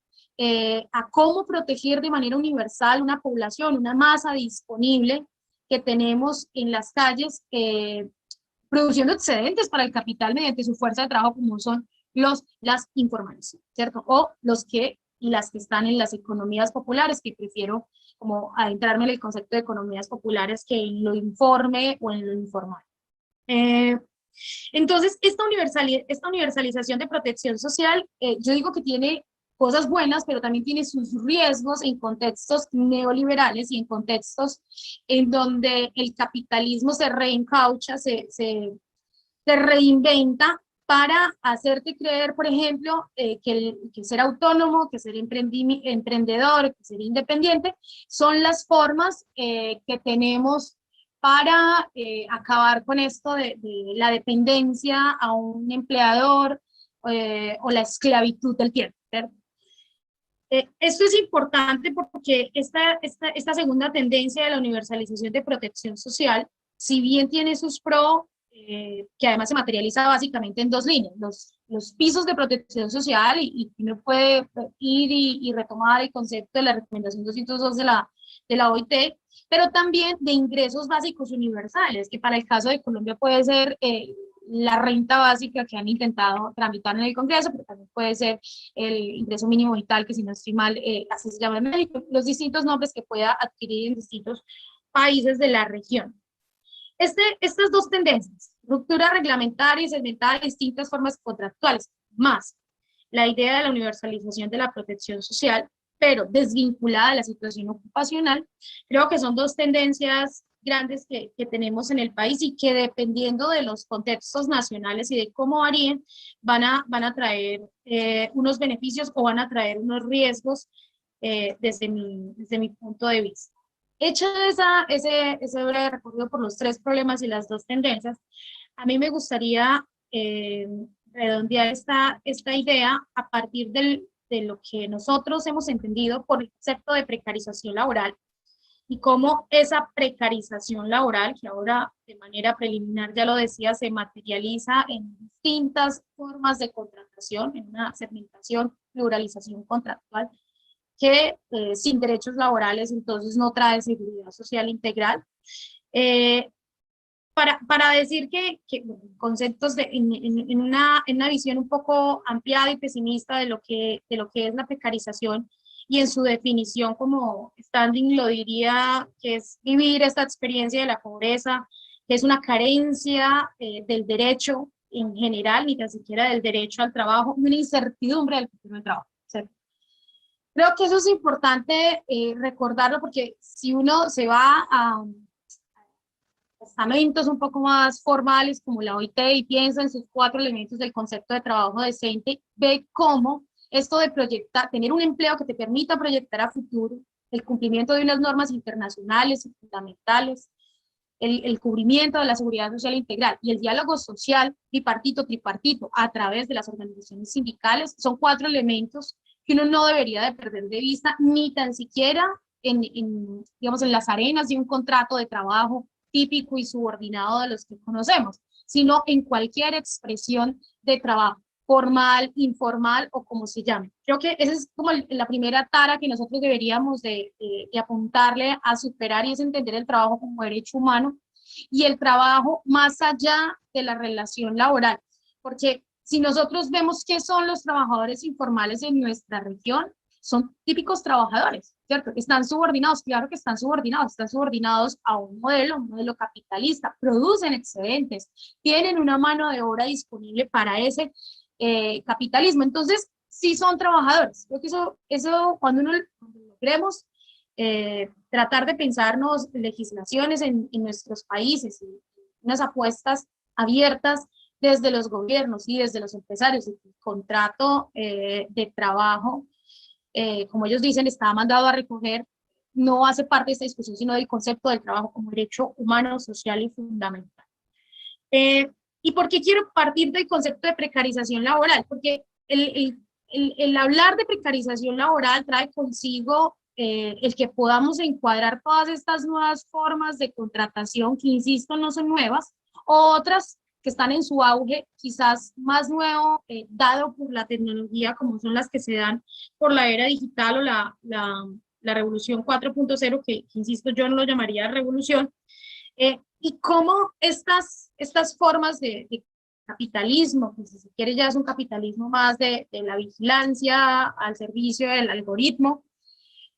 a cómo proteger de manera universal una población, una masa disponible que tenemos en las calles, produciendo excedentes para el capital mediante su fuerza de trabajo, como son las informales, ¿cierto? O los que y las que están en las economías populares, que prefiero como adentrarme en el concepto de economías populares que en lo informe o en lo informal. Entonces, esta universalización de protección social, yo digo que tiene cosas buenas, pero también tiene sus riesgos en contextos neoliberales y en contextos en donde el capitalismo se reencaucha, se reinventa para hacerte creer, por ejemplo, que ser autónomo, que ser emprendedor, que ser independiente, son las formas que tenemos para acabar con esto de la dependencia a un empleador o la esclavitud del tiempo, ¿cierto? Esto es importante porque esta segunda tendencia de la universalización de protección social, si bien tiene sus pros, que además se materializa básicamente en dos líneas, los pisos de protección social, y uno puede ir y retomar el concepto de la recomendación 202 de la OIT, pero también de ingresos básicos universales, que para el caso de Colombia puede ser la renta básica que han intentado tramitar en el Congreso, pero también puede ser el ingreso mínimo vital, que si no estoy mal, así se llama en México, los distintos nombres que pueda adquirir en distintos países de la región. Estas dos tendencias, ruptura reglamentaria y segmentada de distintas formas contractuales, más la idea de la universalización de la protección social, pero desvinculada de la situación ocupacional, creo que son dos tendencias grandes que tenemos en el país y que dependiendo de los contextos nacionales y de cómo varíen, van a traer unos beneficios o van a traer unos riesgos desde mi punto de vista. Hecho ese breve recorrido por los tres problemas y las dos tendencias, a mí me gustaría redondear esta idea a partir de lo que nosotros hemos entendido por el concepto de precarización laboral y cómo esa precarización laboral, que ahora de manera preliminar, ya lo decía, se materializa en distintas formas de contratación, en una segmentación, pluralización contractual, que sin derechos laborales entonces no trae seguridad social integral. Para decir que conceptos en una visión un poco ampliada y pesimista de lo que es la precarización, y en su definición como Standing lo diría, que es vivir esta experiencia de la pobreza, que es una carencia del derecho en general, ni tan siquiera del derecho al trabajo, una incertidumbre del futuro del trabajo, ¿cierto? Creo que eso es importante recordarlo, porque si uno se va a estamentos un poco más formales como la OIT y piensa en sus 4 elementos del concepto de trabajo decente, ve cómo esto de tener un empleo que te permita proyectar a futuro, el cumplimiento de unas normas internacionales y fundamentales, el cubrimiento de la seguridad social integral y el diálogo social bipartito, tripartito a través de las organizaciones sindicales, son 4 elementos que uno no debería de perder de vista, ni tan siquiera digamos, en las arenas de un contrato de trabajo típico y subordinado de los que conocemos, sino en cualquier expresión de trabajo, formal, informal o como se llame. Creo que esa es como la primera tara que nosotros deberíamos de apuntarle a superar, y es entender el trabajo como derecho humano y el trabajo más allá de la relación laboral, porque si nosotros vemos qué son los trabajadores informales en nuestra región, son típicos trabajadores, ¿cierto? Están subordinados, claro que están subordinados a un modelo capitalista, producen excedentes, tienen una mano de obra disponible para ese capitalismo, entonces sí son trabajadores. Creo que eso cuando logremos tratar de pensarnos legislaciones en nuestros países y unas apuestas abiertas desde los gobiernos y desde los empresarios, el contrato de trabajo, como ellos dicen, está mandado a recoger, no hace parte de esta discusión, sino del concepto del trabajo como derecho humano, social y fundamental. ¿Y por qué quiero partir del concepto de precarización laboral? Porque el hablar de precarización laboral trae consigo el que podamos encuadrar todas estas nuevas formas de contratación, que insisto, no son nuevas, o otras que están en su auge, quizás más nuevo, dado por la tecnología, como son las que se dan por la era digital o la revolución 4.0, que insisto, yo no lo llamaría revolución, y cómo estas formas de capitalismo, que si se quiere ya es un capitalismo más de la vigilancia al servicio del algoritmo,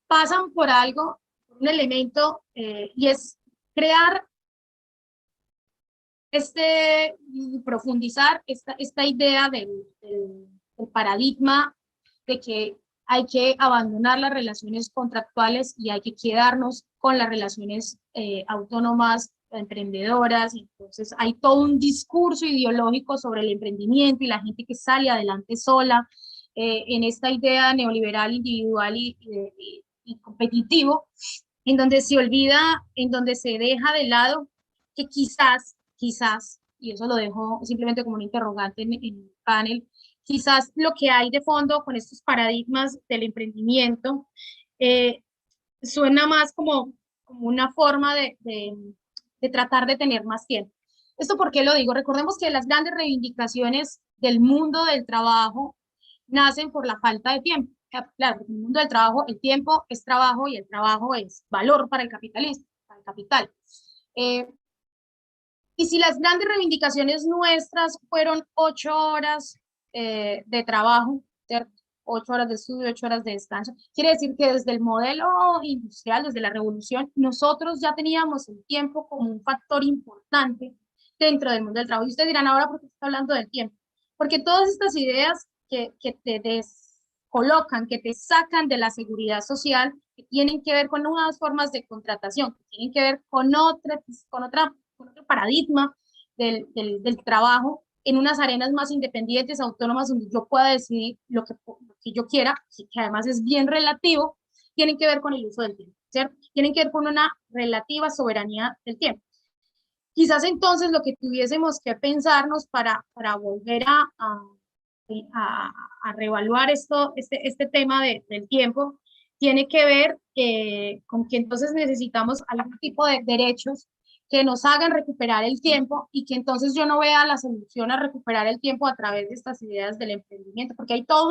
pasan por algo, por un elemento, y es crear profundizar esta idea del paradigma de que hay que abandonar las relaciones contractuales y hay que quedarnos con las relaciones autónomas, emprendedoras. Entonces hay todo un discurso ideológico sobre el emprendimiento y la gente que sale adelante sola en esta idea neoliberal, individual y competitivo, en donde se olvida, en donde se deja de lado que quizás, y eso lo dejo simplemente como un interrogante en el panel, quizás lo que hay de fondo con estos paradigmas del emprendimiento suena más como una forma de tratar de tener más tiempo. ¿Esto por qué lo digo? Recordemos que las grandes reivindicaciones del mundo del trabajo nacen por la falta de tiempo. Claro, en el mundo del trabajo el tiempo es trabajo y el trabajo es valor para el capitalismo, para el capital. Y si las grandes reivindicaciones nuestras fueron 8 horas de trabajo, ¿cierto? 8 horas de estudio, 8 horas de descanso, quiere decir que desde el modelo industrial, desde la revolución, nosotros ya teníamos el tiempo como un factor importante dentro del mundo del trabajo. Y ustedes dirán, ahora, ¿por qué está hablando del tiempo? Porque todas estas ideas que te descolocan, que te sacan de la seguridad social, que tienen que ver con nuevas formas de contratación, que tienen que ver con otro paradigma del trabajo en unas arenas más independientes, autónomas, donde yo pueda decidir lo que yo quiera, que además es bien relativo, tienen que ver con el uso del tiempo, ¿cierto? Tienen que ver con una relativa soberanía del tiempo. Quizás entonces lo que tuviésemos que pensarnos para volver a reevaluar este tema del tiempo, tiene que ver con que entonces necesitamos algún tipo de derechos que nos hagan recuperar el tiempo y que entonces yo no vea la solución a recuperar el tiempo a través de estas ideas del emprendimiento, porque hay toda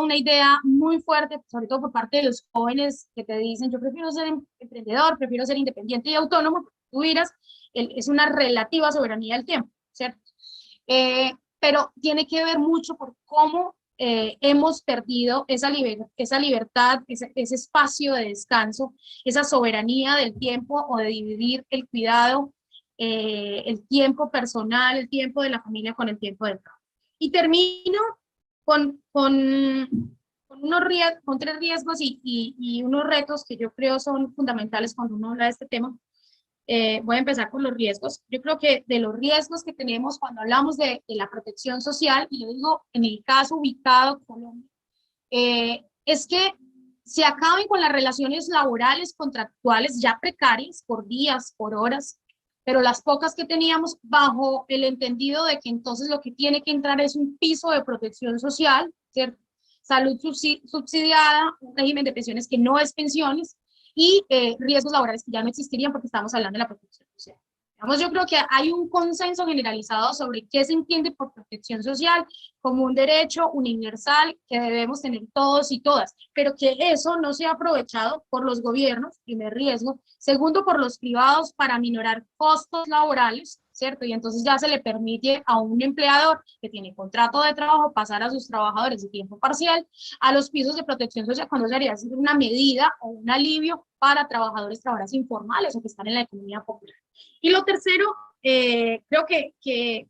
una idea muy fuerte, sobre todo por parte de los jóvenes que te dicen, yo prefiero ser emprendedor, prefiero ser independiente y autónomo, tú dirás, es una relativa soberanía del tiempo, ¿cierto? Pero tiene que ver mucho por cómo hemos perdido esa libertad, ese espacio de descanso, esa soberanía del tiempo o de dividir el cuidado, el tiempo personal, el tiempo de la familia con el tiempo del trabajo. Y termino con 3 riesgos y unos retos que yo creo son fundamentales cuando uno habla de este tema. Voy a empezar con los riesgos. Yo creo que de los riesgos que tenemos cuando hablamos de la protección social, y lo digo en el caso ubicado Colombia, es que se acaben con las relaciones laborales contractuales ya precarias por días, por horas, pero las pocas que teníamos bajo el entendido de que entonces lo que tiene que entrar es un piso de protección social, ¿cierto? Salud subsidiada, un régimen de pensiones que no es pensiones, y riesgos laborales que ya no existirían porque estamos hablando de la protección social. Yo creo que hay un consenso generalizado sobre qué se entiende por protección social como un derecho universal que debemos tener todos y todas, pero que eso no sea aprovechado por los gobiernos, primer riesgo. Segundo, por los privados para minorar costos laborales, ¿cierto? Y entonces ya se le permite a un empleador que tiene contrato de trabajo pasar a sus trabajadores de tiempo parcial a los pisos de protección social cuando sería una medida o un alivio para trabajadoras informales o que están en la economía popular. Y lo tercero, creo que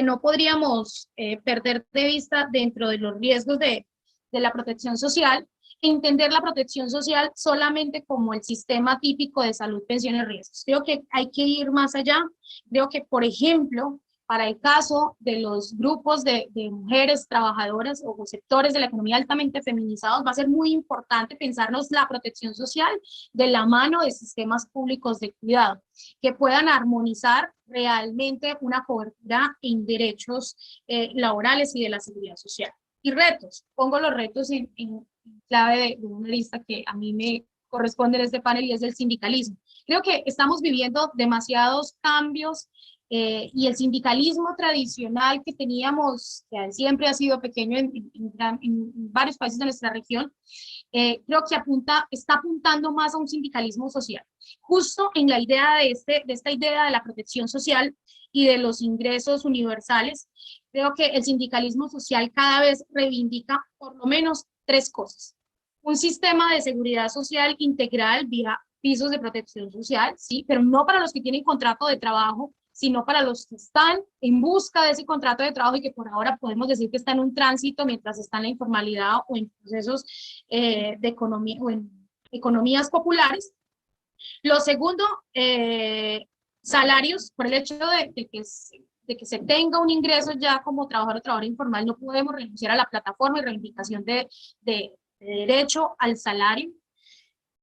no podríamos perder de vista dentro de los riesgos de la protección social, entender la protección social solamente como el sistema típico de salud, pensiones, riesgos. Creo que hay que ir más allá. Creo que, por ejemplo, Para el caso de los grupos de mujeres trabajadoras o sectores de la economía altamente feminizados, va a ser muy importante pensarnos la protección social de la mano de sistemas públicos de cuidado, que puedan armonizar realmente una cobertura en derechos laborales y de la seguridad social. Y retos, pongo los retos en clave de una lista que a mí me corresponde en este panel y es del sindicalismo. Creo que estamos viviendo demasiados cambios y el sindicalismo tradicional que teníamos, que siempre ha sido pequeño en varios países de nuestra región, creo que está apuntando más a un sindicalismo social, justo en la idea de esta idea de la protección social y de los ingresos universales. Creo que el sindicalismo social cada vez reivindica por lo menos 3 cosas. Un sistema de seguridad social integral vía pisos de protección social, sí, pero no para los que tienen contrato de trabajo, sino para los que están en busca de ese contrato de trabajo y que por ahora podemos decir que están en un tránsito mientras están en la informalidad o en procesos de economía o en economías populares. Lo segundo, salarios, por el hecho de que se tenga un ingreso ya como trabajador o trabajadora informal, no podemos renunciar a la plataforma y reivindicación de derecho al salario.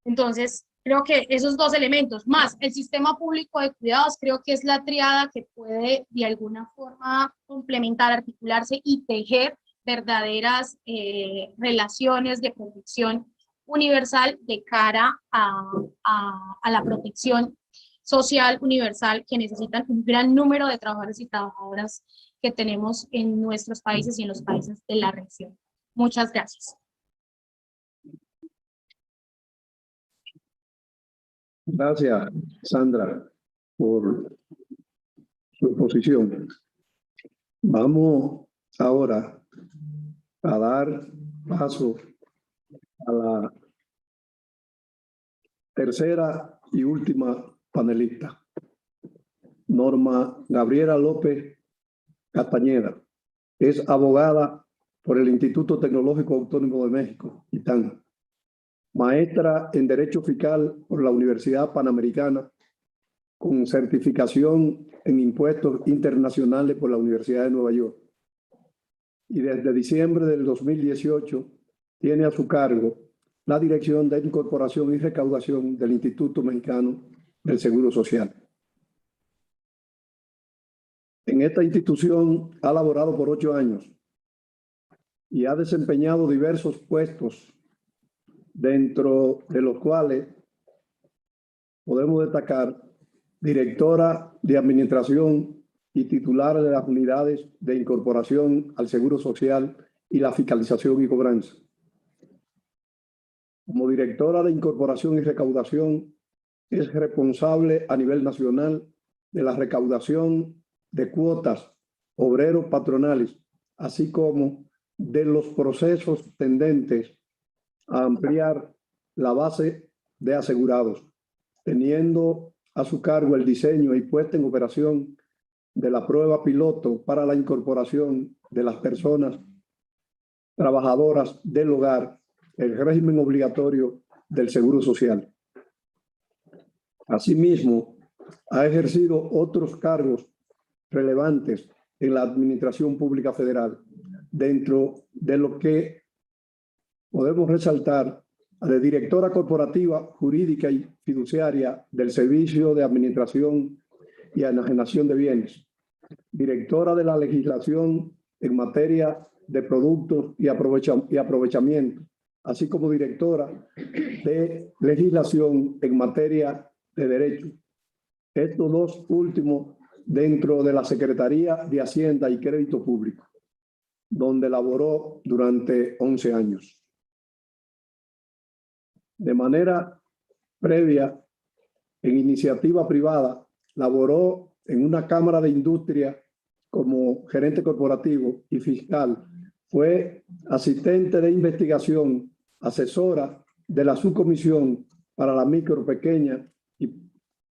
Entonces, creo que esos 2 elementos, más el sistema público de cuidados, creo que es la triada que puede de alguna forma complementar, articularse y tejer verdaderas relaciones de protección universal de cara a la protección social universal que necesitan un gran número de trabajadores y trabajadoras que tenemos en nuestros países y en los países de la región. Muchas gracias. Gracias, Sandra, por su exposición. Vamos ahora a dar paso a la tercera y última panelista, Norma Gabriela López Castañeda. Es abogada por el Instituto Tecnológico Autónomo de México, ITAM. Maestra en Derecho Fiscal por la Universidad Panamericana, con certificación en Impuestos Internacionales por la Universidad de Nueva York. Y desde diciembre del 2018 tiene a su cargo la Dirección de Incorporación y Recaudación del Instituto Mexicano del Seguro Social. En esta institución ha laborado por 8 años y ha desempeñado diversos puestos, dentro de los cuales podemos destacar directora de Administración y titular de las unidades de incorporación al Seguro Social y la fiscalización y cobranza. Como directora de Incorporación y Recaudación, es responsable a nivel nacional de la recaudación de cuotas obreros patronales, así como de los procesos tendentes a ampliar la base de asegurados, teniendo a su cargo el diseño y puesta en operación de la prueba piloto para la incorporación de las personas trabajadoras del hogar, el régimen obligatorio del Seguro Social. Asimismo, ha ejercido otros cargos relevantes en la Administración Pública Federal, dentro de lo que podemos resaltar de directora corporativa, jurídica y fiduciaria del Servicio de Administración y Enajenación de Bienes, directora de la legislación en materia de productos y aprovechamiento, así como directora de legislación en materia de derecho. Estos 2 últimos dentro de la Secretaría de Hacienda y Crédito Público, donde laboró durante 11 años. De manera previa, en iniciativa privada, laboró en una cámara de industria como gerente corporativo y fiscal. Fue asistente de investigación, asesora de la subcomisión para la micro, pequeña y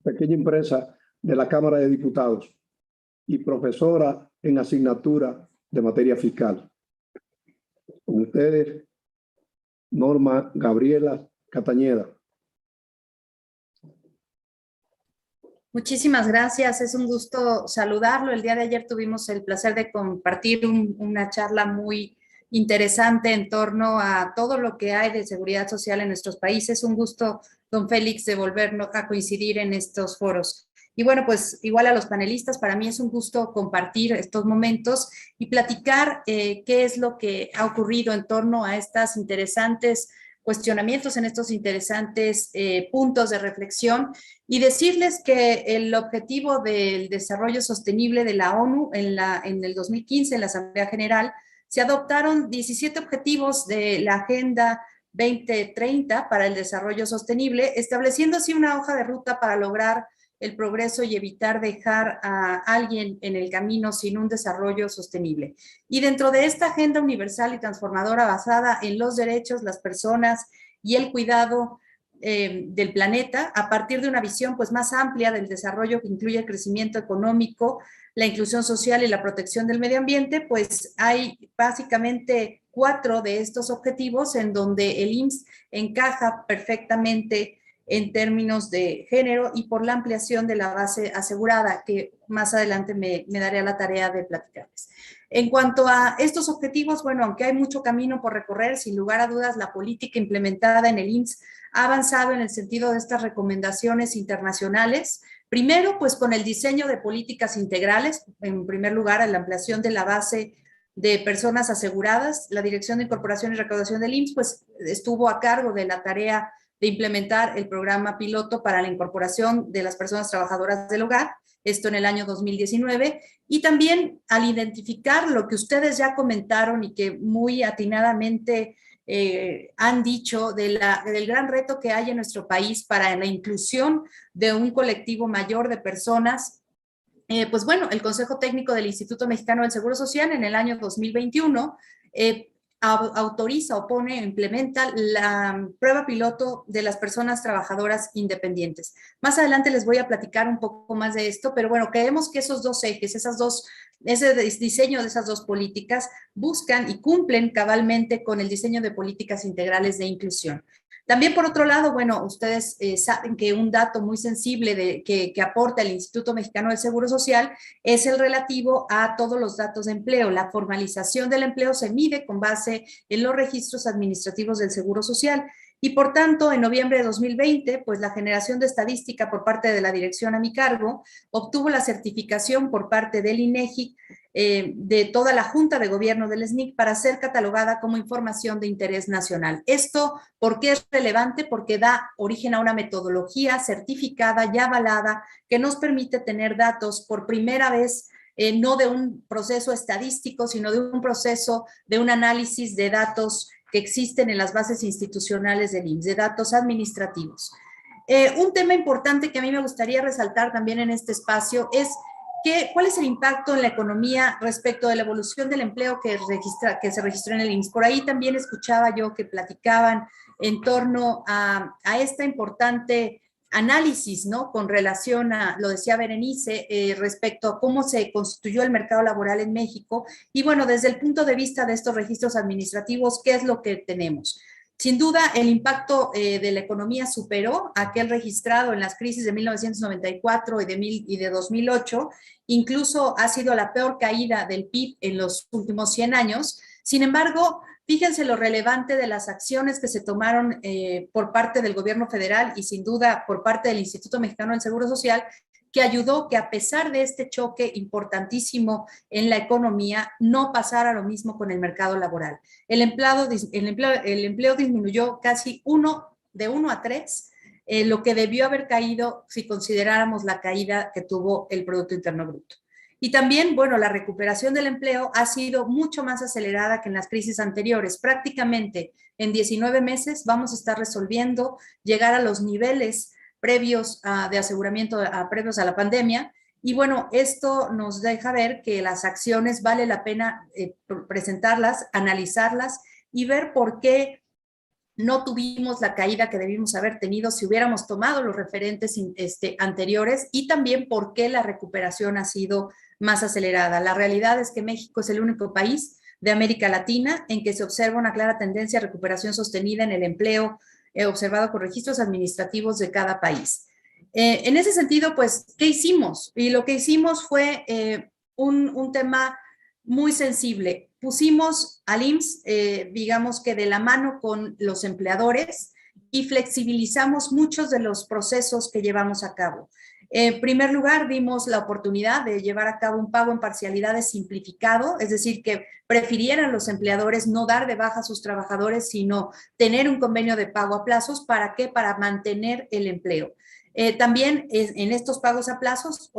pequeña empresa de la Cámara de Diputados y profesora en asignatura de materia fiscal. Con ustedes, Norma Gabriela Castañeda. Muchísimas gracias, es un gusto saludarlo. El día de ayer tuvimos el placer de compartir una charla muy interesante en torno a todo lo que hay de seguridad social en nuestros países. Un gusto, don Félix, de volvernos a coincidir en estos foros. Y bueno, pues igual a los panelistas, para mí es un gusto compartir estos momentos y platicar qué es lo que ha ocurrido en torno a estas interesantes cuestionamientos, en estos interesantes puntos de reflexión, y decirles que el objetivo del desarrollo sostenible de la ONU en el 2015, en la Asamblea General, se adoptaron 17 objetivos de la Agenda 2030 para el desarrollo sostenible, estableciendo así una hoja de ruta para lograr el progreso y evitar dejar a alguien en el camino sin un desarrollo sostenible. Y dentro de esta agenda universal y transformadora basada en los derechos, las personas y el cuidado del planeta, a partir de una visión pues más amplia del desarrollo que incluye el crecimiento económico, la inclusión social y la protección del medio ambiente, pues hay básicamente 4 de estos objetivos en donde el IMSS encaja perfectamente en términos de género y por la ampliación de la base asegurada, que más adelante me daré a la tarea de platicarles. En cuanto a estos objetivos, bueno, aunque hay mucho camino por recorrer, sin lugar a dudas, la política implementada en el IMSS ha avanzado en el sentido de estas recomendaciones internacionales. Primero, pues con el diseño de políticas integrales, en primer lugar, a la ampliación de la base de personas aseguradas. La Dirección de Incorporación y Recaudación del IMSS, pues estuvo a cargo de la tarea de implementar el programa piloto para la incorporación de las personas trabajadoras del hogar, esto en el año 2019, y también al identificar lo que ustedes ya comentaron y que muy atinadamente han dicho del gran reto que hay en nuestro país para la inclusión de un colectivo mayor de personas. Pues bueno, el Consejo Técnico del Instituto Mexicano del Seguro Social en el año 2021 autoriza o pone, implementa la prueba piloto de las personas trabajadoras independientes. Más adelante les voy a platicar un poco más de esto, pero bueno, creemos que esos dos ejes, ese diseño de esas dos políticas buscan y cumplen cabalmente con el diseño de políticas integrales de inclusión. También, por otro lado, bueno, ustedes saben que un dato muy sensible que aporta el Instituto Mexicano del Seguro Social es el relativo a todos los datos de empleo. La formalización del empleo se mide con base en los registros administrativos del Seguro Social. Y por tanto, en noviembre de 2020, pues la generación de estadística por parte de la dirección a mi cargo obtuvo la certificación por parte del INEGI de toda la Junta de Gobierno del SNIC para ser catalogada como información de interés nacional. Esto, ¿por qué es relevante? Porque da origen a una metodología certificada y avalada que nos permite tener datos por primera vez, no de un proceso estadístico, sino de un proceso de un análisis de datos que existen en las bases institucionales del IMSS, de datos administrativos. Un tema importante que a mí me gustaría resaltar también en este espacio es ¿cuál es el impacto en la economía respecto de la evolución del empleo que se registró en el IMSS? Por ahí también escuchaba yo que platicaban en torno a esta importante análisis, ¿no? Con relación a, lo decía Berenice, respecto a cómo se constituyó el mercado laboral en México. Y bueno, desde el punto de vista de estos registros administrativos, ¿qué es lo que tenemos? Sin duda, el impacto de la economía superó aquel registrado en las crisis de 1994 y de 2008. Incluso ha sido la peor caída del PIB en los últimos 100 años. Sin embargo, fíjense lo relevante de las acciones que se tomaron por parte del gobierno federal y sin duda por parte del Instituto Mexicano del Seguro Social, que ayudó que a pesar de este choque importantísimo en la economía, no pasara lo mismo con el mercado laboral. El empleo disminuyó casi de 1 a 3, lo que debió haber caído si consideráramos la caída que tuvo el Producto Interno Bruto. Y también, bueno, la recuperación del empleo ha sido mucho más acelerada que en las crisis anteriores. Prácticamente en 19 meses vamos a estar resolviendo llegar a los niveles previos de aseguramiento previos a la pandemia. Y bueno, esto nos deja ver que las acciones vale la pena presentarlas, analizarlas y ver por qué no tuvimos la caída que debimos haber tenido si hubiéramos tomado los referentes anteriores y también por qué la recuperación ha sido más acelerada. La realidad es que México es el único país de América Latina en que se observa una clara tendencia a recuperación sostenida en el empleo observado con registros administrativos de cada país. En ese sentido, pues, ¿qué hicimos? Y lo que hicimos fue un tema muy sensible. Pusimos al IMSS, digamos que de la mano con los empleadores, y flexibilizamos muchos de los procesos que llevamos a cabo. En primer lugar, dimos la oportunidad de llevar a cabo un pago en parcialidades simplificado, es decir, que prefirieran los empleadores no dar de baja a sus trabajadores, sino tener un convenio de pago a plazos. ¿Para qué? Para mantener el empleo. También en estos pagos a plazos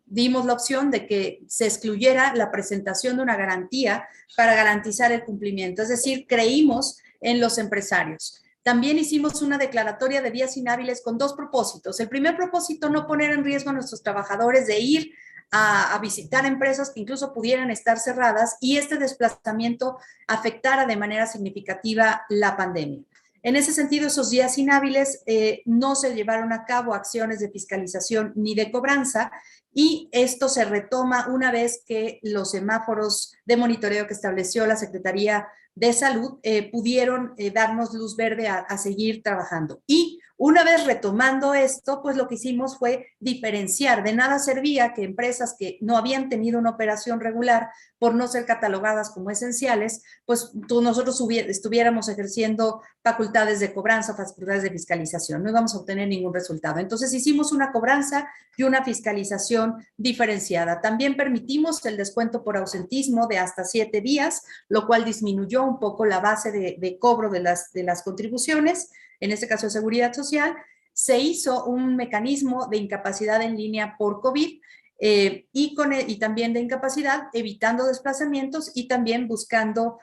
dimos la opción de que se excluyera la presentación de una garantía para garantizar el cumplimiento, es decir, creímos en los empresarios. También hicimos una declaratoria de días inhábiles con dos propósitos. El primer propósito, no poner en riesgo a nuestros trabajadores de ir a visitar empresas que incluso pudieran estar cerradas y este desplazamiento afectara de manera significativa la pandemia. En ese sentido, esos días inhábiles no se llevaron a cabo acciones de fiscalización ni de cobranza, y esto se retoma una vez que los semáforos de monitoreo que estableció la Secretaría de Salud pudieron darnos luz verde a seguir trabajando. Y una vez retomando esto, pues lo que hicimos fue diferenciar. De nada servía que empresas que no habían tenido una operación regular por no ser catalogadas como esenciales, pues nosotros estuviéramos ejerciendo facultades de cobranza, facultades de fiscalización. No íbamos a obtener ningún resultado. Entonces hicimos una cobranza y una fiscalización diferenciada. También permitimos el descuento por ausentismo de hasta 7 días, lo cual disminuyó un poco la base de cobro de las contribuciones, en este caso de seguridad social. Se hizo un mecanismo de incapacidad en línea por COVID y también de incapacidad, evitando desplazamientos y también buscando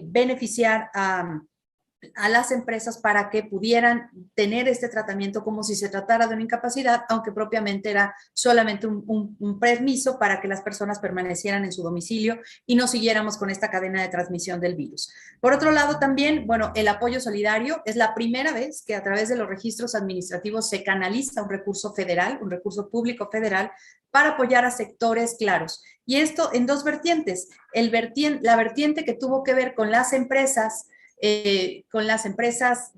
beneficiar a las empresas para que pudieran tener este tratamiento como si se tratara de una incapacidad, aunque propiamente era solamente un permiso para que las personas permanecieran en su domicilio y no siguiéramos con esta cadena de transmisión del virus. Por otro lado, también, bueno, el apoyo solidario es la primera vez que a través de los registros administrativos se canaliza un recurso federal, un recurso público federal, para apoyar a sectores claros. Y esto en dos vertientes. La vertiente que tuvo que ver con las empresas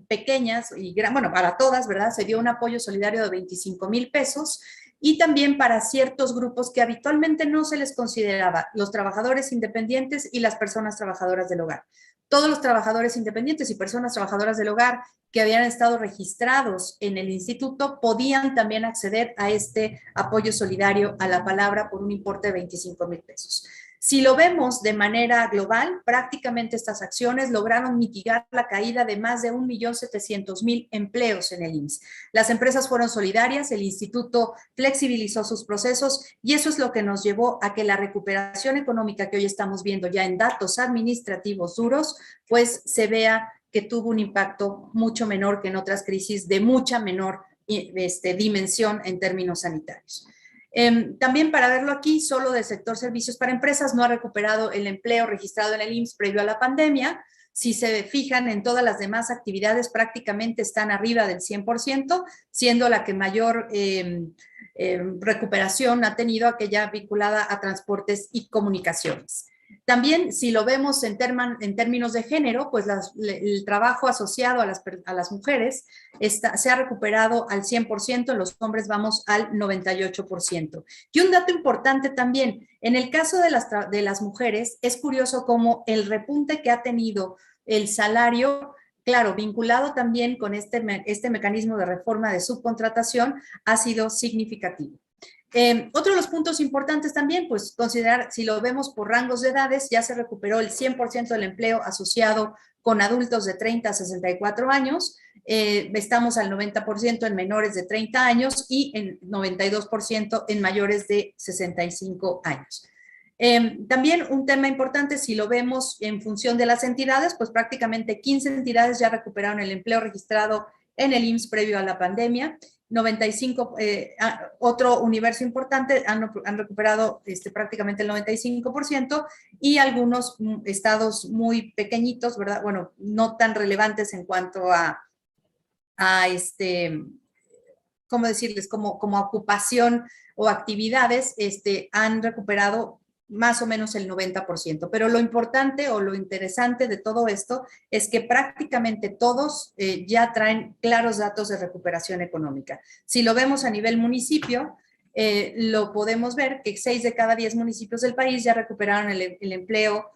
pequeñas y, bueno, para todas, ¿verdad? Se dio un apoyo solidario de 25,000 pesos, y también para ciertos grupos que habitualmente no se les consideraba, los trabajadores independientes y las personas trabajadoras del hogar. Todos los trabajadores independientes y personas trabajadoras del hogar que habían estado registrados en el instituto podían también acceder a este apoyo solidario a la palabra por un importe de 25,000 pesos. Si lo vemos de manera global, prácticamente estas acciones lograron mitigar la caída de más de 1.700.000 empleos en el IMSS. Las empresas fueron solidarias, el instituto flexibilizó sus procesos, y eso es lo que nos llevó a que la recuperación económica que hoy estamos viendo ya en datos administrativos duros, pues se vea que tuvo un impacto mucho menor que en otras crisis de mucha menor dimensión en términos sanitarios. También, para verlo aquí, solo del sector servicios para empresas no ha recuperado el empleo registrado en el IMSS previo a la pandemia. Si se fijan en todas las demás actividades, prácticamente están arriba del 100%, siendo la que mayor recuperación ha tenido aquella vinculada a transportes y comunicaciones. También, si lo vemos en términos de género, pues el trabajo asociado a las mujeres se ha recuperado al 100%, en los hombres vamos al 98%. Y un dato importante también, en el caso de las mujeres, es curioso cómo el repunte que ha tenido el salario, claro, vinculado también con este mecanismo de reforma de subcontratación, ha sido significativo. Otro de los puntos importantes también, pues considerar, si lo vemos por rangos de edades, ya se recuperó el 100% del empleo asociado con adultos de 30 a 64 años, estamos al 90% en menores de 30 años y en 92% en mayores de 65 años. También un tema importante, si lo vemos en función de las entidades, pues prácticamente 15 entidades ya recuperaron el empleo registrado en el IMSS previo a la pandemia. 95, otro universo importante, han recuperado prácticamente el 95%, y algunos estados muy pequeñitos, ¿verdad? Bueno, no tan relevantes en cuanto ¿cómo decirles? Como ocupación o actividades, han recuperado más o menos el 90%. Pero lo importante o lo interesante de todo esto es que prácticamente todos ya traen claros datos de recuperación económica. Si lo vemos a nivel municipio, lo podemos ver que 6 de cada 10 municipios del país ya recuperaron el empleo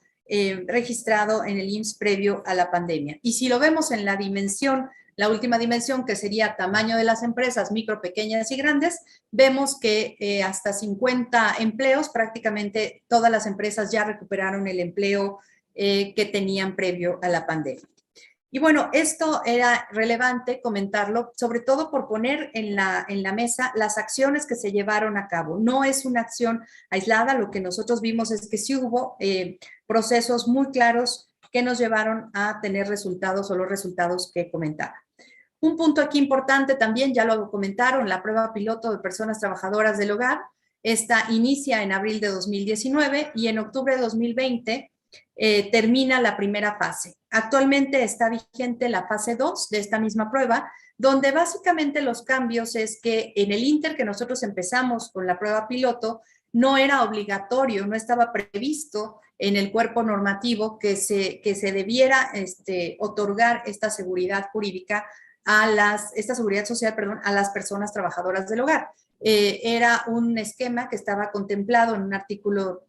registrado en el IMSS previo a la pandemia. Y si lo vemos en la dimensión, la última dimensión, que sería tamaño de las empresas, micro, pequeñas y grandes, vemos que hasta 50 empleos, prácticamente todas las empresas ya recuperaron el empleo que tenían previo a la pandemia. Y bueno, esto era relevante comentarlo, sobre todo por poner en la mesa las acciones que se llevaron a cabo. No es una acción aislada, lo que nosotros vimos es que sí hubo procesos muy claros que nos llevaron a tener resultados o los resultados que comentaba. Un punto aquí importante también, ya lo comentaron, la prueba piloto de personas trabajadoras del hogar. Esta inicia en abril de 2019 y en octubre de 2020 termina la primera fase. Actualmente está vigente la fase 2 de esta misma prueba, donde básicamente los cambios es que en el inter que nosotros empezamos con la prueba piloto, no era obligatorio, no estaba previsto en el cuerpo normativo que se debiera otorgar esta seguridad jurídica esta seguridad social, perdón, a las personas trabajadoras del hogar. Era un esquema que estaba contemplado en un artículo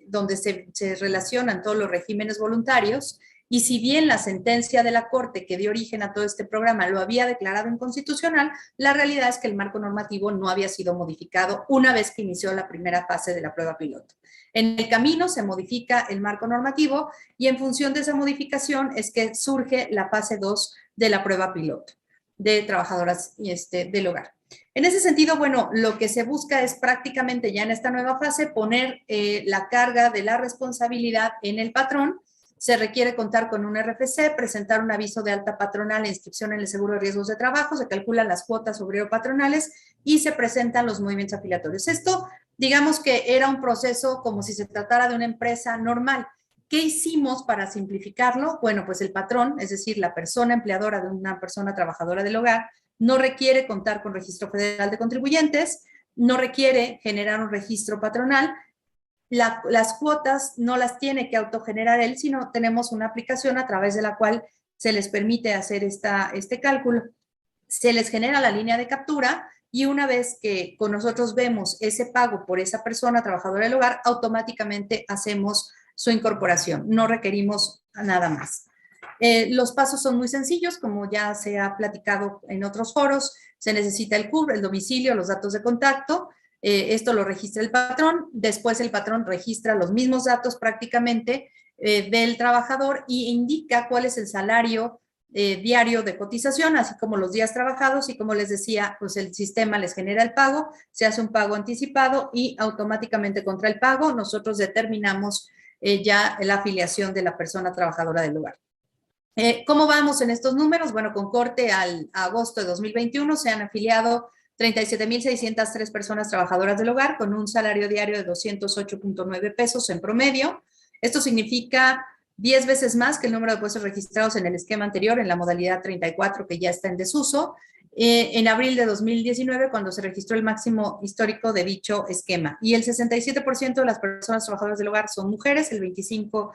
donde se relacionan todos los regímenes voluntarios, y si bien la sentencia de la Corte que dio origen a todo este programa lo había declarado inconstitucional, la realidad es que el marco normativo no había sido modificado una vez que inició la primera fase de la prueba piloto. En el camino se modifica el marco normativo y en función de esa modificación es que surge la fase 2 de la prueba piloto de trabajadoras del hogar. En ese sentido, bueno, lo que se busca es prácticamente ya en esta nueva fase poner la carga de la responsabilidad en el patrón. Se requiere contar con un RFC, presentar un aviso de alta patronal e inscripción en el seguro de riesgos de trabajo, se calculan las cuotas obrero-patronales y se presentan los movimientos afiliatorios. Esto, digamos que era un proceso como si se tratara de una empresa normal. ¿Qué hicimos para simplificarlo? Bueno, pues el patrón, es decir, la persona empleadora de una persona trabajadora del hogar, no requiere contar con registro federal de contribuyentes, no requiere generar un registro patronal. Las cuotas no las tiene que autogenerar él, sino tenemos una aplicación a través de la cual se les permite hacer este cálculo. Se les genera la línea de captura y una vez que con nosotros vemos ese pago por esa persona trabajadora del hogar, automáticamente hacemos su incorporación. No requerimos nada más. Los pasos son muy sencillos, como ya se ha platicado en otros foros. Se necesita el CURP, el domicilio, los datos de contacto. Esto lo registra el patrón. Después el patrón registra los mismos datos prácticamente del trabajador y indica cuál es el salario diario de cotización, así como los días trabajados, y como les decía, pues el sistema les genera el pago, se hace un pago anticipado y automáticamente contra el pago nosotros determinamos ya la afiliación de la persona trabajadora del hogar. ¿Cómo vamos en estos números? Bueno, con corte a agosto de 2021 se han afiliado 37,603 personas trabajadoras del hogar con un salario diario de 208.9 pesos en promedio. Esto significa 10 veces más que el número de puestos registrados en el esquema anterior, en la modalidad 34, que ya está en desuso, en abril de 2019, cuando se registró el máximo histórico de dicho esquema. Y el 67% de las personas trabajadoras del hogar son mujeres, el 25%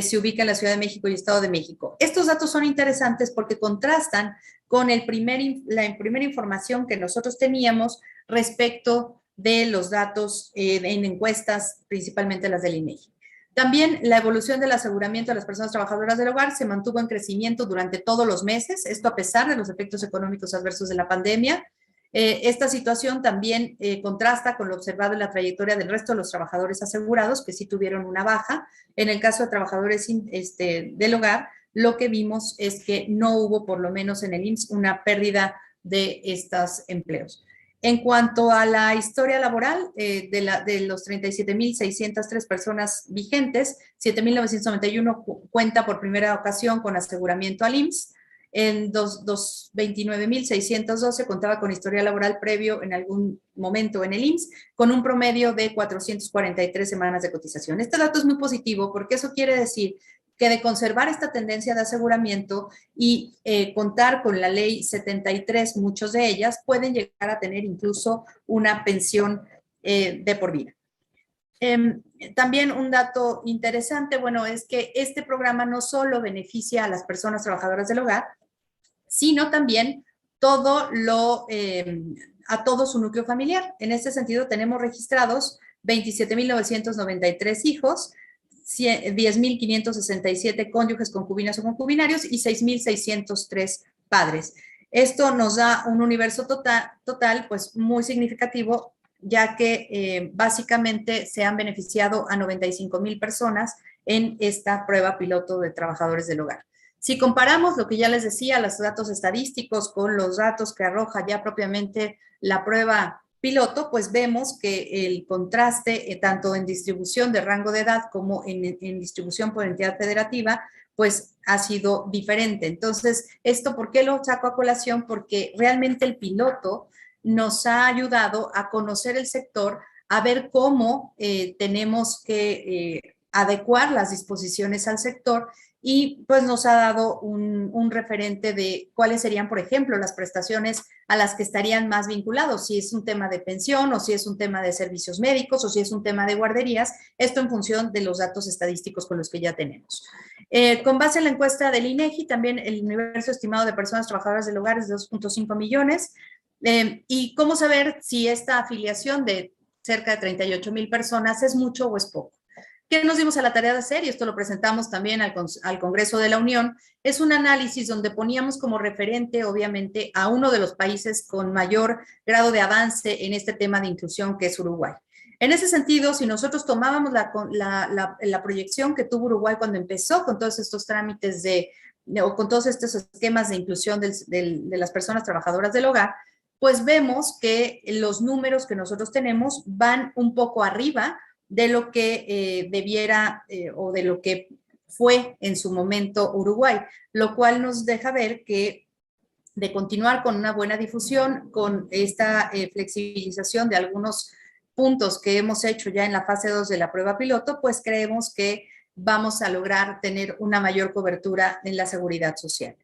se ubica en la Ciudad de México y Estado de México. Estos datos son interesantes porque contrastan con la primera información que nosotros teníamos respecto de los datos en encuestas, principalmente las del INEGI. También la evolución del aseguramiento de las personas trabajadoras del hogar se mantuvo en crecimiento durante todos los meses, esto a pesar de los efectos económicos adversos de la pandemia. Esta situación también contrasta con lo observado en la trayectoria del resto de los trabajadores asegurados, que sí tuvieron una baja. En el caso de trabajadores del hogar, lo que vimos es que no hubo, por lo menos en el IMSS, una pérdida de estos empleos. En cuanto a la historia laboral, de los 37,603 personas vigentes, 7,991 cuenta por primera ocasión con aseguramiento al IMSS. En 29,612 contaba con historia laboral previo en algún momento en el IMSS, con un promedio de 443 semanas de cotización. Este dato es muy positivo porque eso quiere decir que de conservar esta tendencia de aseguramiento y contar con la ley 73, muchos de ellas pueden llegar a tener incluso una pensión de por vida. También un dato interesante, bueno, es que este programa no solo beneficia a las personas trabajadoras del hogar, sino también a todo su núcleo familiar. En este sentido, tenemos registrados 27.993 hijos, 10.567 cónyuges, concubinas o concubinarios y 6.603 padres. Esto nos da un universo total pues muy significativo, ya que básicamente se han beneficiado a 95,000 personas en esta prueba piloto de trabajadores del hogar. Si comparamos lo que ya les decía, los datos estadísticos con los datos que arroja ya propiamente la prueba piloto, pues vemos que el contraste, tanto en distribución de rango de edad como en distribución por entidad federativa, pues ha sido diferente. Entonces, ¿esto por qué lo saco a colación? Porque realmente el piloto nos ha ayudado a conocer el sector, a ver cómo tenemos que adecuar las disposiciones al sector, y pues nos ha dado un referente de cuáles serían, por ejemplo, las prestaciones a las que estarían más vinculados, si es un tema de pensión o si es un tema de servicios médicos o si es un tema de guarderías, esto en función de los datos estadísticos con los que ya tenemos. Con base en la encuesta del INEGI, también el universo estimado de personas trabajadoras del hogar es de 2.5 millones. ¿Y cómo saber si esta afiliación de cerca de 38,000 personas es mucho o es poco? ¿Qué nos dimos a la tarea de hacer? Y esto lo presentamos también al Congreso de la Unión. Es un análisis donde poníamos como referente, obviamente, a uno de los países con mayor grado de avance en este tema de inclusión, que es Uruguay. En ese sentido, si nosotros tomábamos la proyección que tuvo Uruguay cuando empezó con todos estos trámites o con todos estos esquemas de inclusión de las personas trabajadoras del hogar, pues vemos que los números que nosotros tenemos van un poco arriba de lo que debiera o de lo que fue en su momento Uruguay, lo cual nos deja ver que de continuar con una buena difusión, con esta flexibilización de algunos puntos que hemos hecho ya en la fase 2 de la prueba piloto, pues creemos que vamos a lograr tener una mayor cobertura en la seguridad social.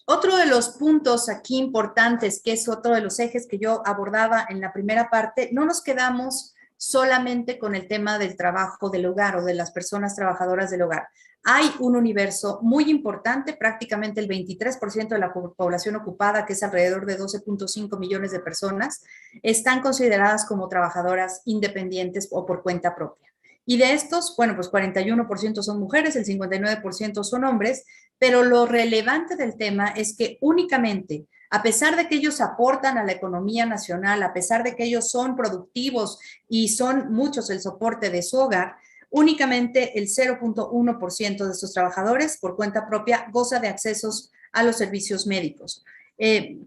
Otro de los puntos aquí importantes, que es otro de los ejes que yo abordaba en la primera parte, no nos quedamos solamente con el tema del trabajo del hogar o de las personas trabajadoras del hogar. Hay un universo muy importante, prácticamente el 23% de la población ocupada, que es alrededor de 12.5 millones de personas, están consideradas como trabajadoras independientes o por cuenta propia. Y de estos, bueno, pues 41% son mujeres, el 59% son hombres, pero lo relevante del tema es que únicamente, a pesar de que ellos aportan a la economía nacional, a pesar de que ellos son productivos y son muchos el soporte de su hogar, únicamente el 0.1% de estos trabajadores por cuenta propia goza de accesos a los servicios médicos.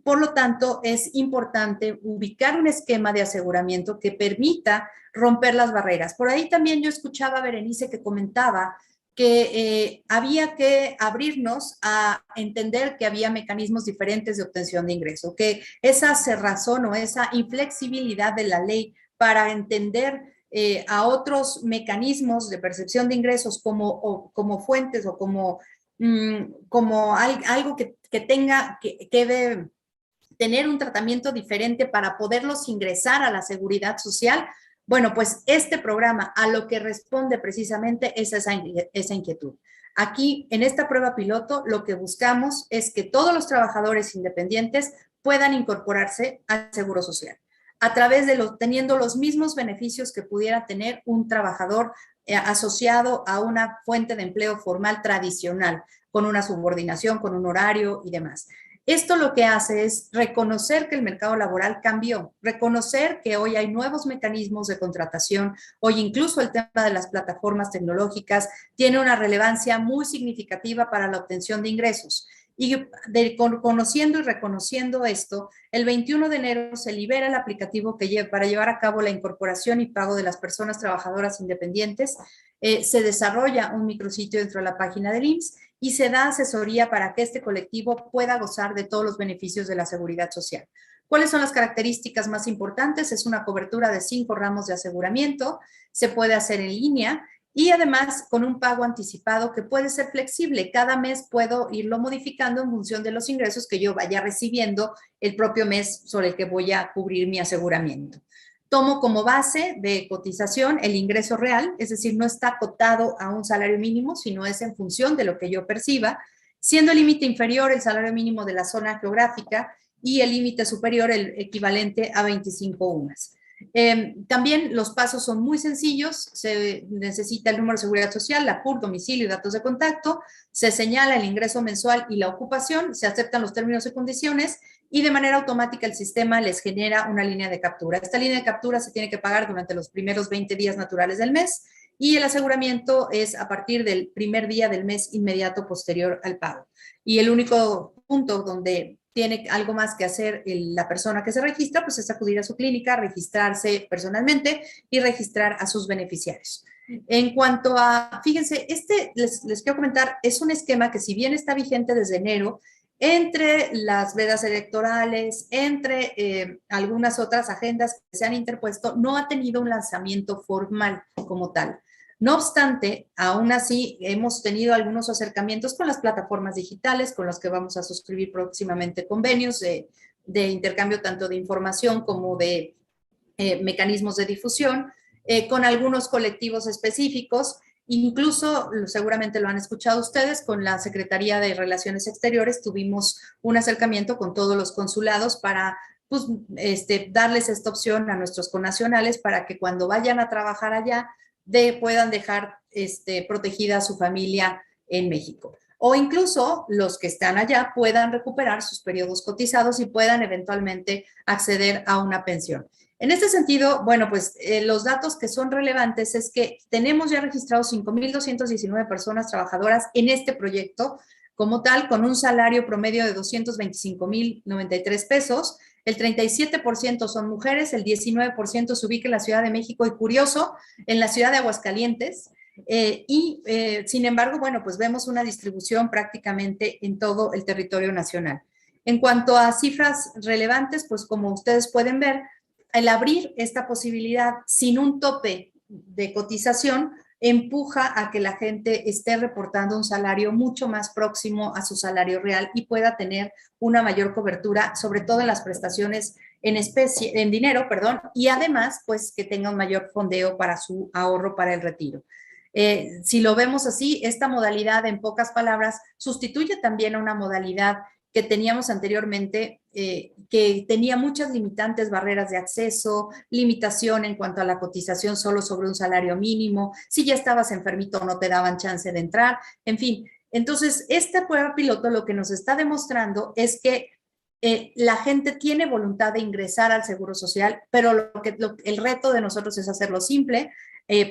Por lo tanto, es importante ubicar un esquema de aseguramiento que permita romper las barreras. Por ahí también yo escuchaba a Berenice que comentaba que había que abrirnos a entender que había mecanismos diferentes de obtención de ingreso, que esa cerrazón o esa inflexibilidad de la ley para entender a otros mecanismos de percepción de ingresos como fuentes o como algo que debe tener un tratamiento diferente para poderlos ingresar a la seguridad social. Bueno, pues este programa a lo que responde precisamente es esa inquietud. Aquí, en esta prueba piloto, lo que buscamos es que todos los trabajadores independientes puedan incorporarse al Seguro Social, a través de teniendo los mismos beneficios que pudiera tener un trabajador asociado a una fuente de empleo formal tradicional, con una subordinación, con un horario y demás. Esto lo que hace es reconocer que el mercado laboral cambió, reconocer que hoy hay nuevos mecanismos de contratación, hoy incluso el tema de las plataformas tecnológicas tiene una relevancia muy significativa para la obtención de ingresos. Y conociendo y reconociendo esto, el 21 de enero se libera el aplicativo para llevar a cabo la incorporación y pago de las personas trabajadoras independientes. Se desarrolla un micrositio dentro de la página del IMSS y se da asesoría para que este colectivo pueda gozar de todos los beneficios de la seguridad social. ¿Cuáles son las características más importantes? Es una cobertura de 5 ramos de aseguramiento, se puede hacer en línea y además con un pago anticipado que puede ser flexible. Cada mes puedo irlo modificando en función de los ingresos que yo vaya recibiendo el propio mes sobre el que voy a cubrir mi aseguramiento. Tomo como base de cotización el ingreso real, es decir, no está acotado a un salario mínimo, sino es en función de lo que yo perciba, siendo el límite inferior el salario mínimo de la zona geográfica y el límite superior el equivalente a 25 UMAS. También los pasos son muy sencillos, se necesita el número de seguridad social, la CURP, domicilio y datos de contacto, se señala el ingreso mensual y la ocupación, se aceptan los términos y condiciones y de manera automática el sistema les genera una línea de captura. Esta línea de captura se tiene que pagar durante los primeros 20 días naturales del mes y el aseguramiento es a partir del primer día del mes inmediato posterior al pago. Y el único punto donde tiene algo más que hacer la persona que se registra, pues es acudir a su clínica, registrarse personalmente y registrar a sus beneficiarios. En cuanto a, fíjense, les quiero comentar, es un esquema que si bien está vigente desde enero, entre las vedas electorales, entre algunas otras agendas que se han interpuesto, no ha tenido un lanzamiento formal como tal. No obstante, aún así hemos tenido algunos acercamientos con las plataformas digitales con las que vamos a suscribir próximamente convenios de intercambio tanto de información como de mecanismos de difusión, con algunos colectivos específicos, incluso seguramente lo han escuchado ustedes, con la Secretaría de Relaciones Exteriores tuvimos un acercamiento con todos los consulados para pues, darles esta opción a nuestros connacionales para que cuando vayan a trabajar allá puedan dejar protegida a su familia en México. O incluso los que están allá puedan recuperar sus periodos cotizados y puedan eventualmente acceder a una pensión. En este sentido, bueno, pues los datos que son relevantes es que tenemos ya registrados 5,219 personas trabajadoras en este proyecto como tal, con un salario promedio de 225,093 pesos. El 37% son mujeres, el 19% se ubica en la Ciudad de México y curioso, en la ciudad de Aguascalientes. Sin embargo, bueno, pues vemos una distribución prácticamente en todo el territorio nacional. En cuanto a cifras relevantes, pues como ustedes pueden ver, el abrir esta posibilidad sin un tope de cotización empuja a que la gente esté reportando un salario mucho más próximo a su salario real y pueda tener una mayor cobertura, sobre todo en las prestaciones en especie, en dinero, perdón, y además, pues que tenga un mayor fondeo para su ahorro para el retiro. Si lo vemos así, esta modalidad, en pocas palabras, sustituye también a una modalidad que teníamos anteriormente, que tenía muchas limitantes, barreras de acceso, limitación en cuanto a la cotización solo sobre un salario mínimo, si ya estabas enfermito no te daban chance de entrar, en fin. Entonces, esta prueba piloto lo que nos está demostrando es que la gente tiene voluntad de ingresar al Seguro Social, pero el reto de nosotros es hacerlo simple,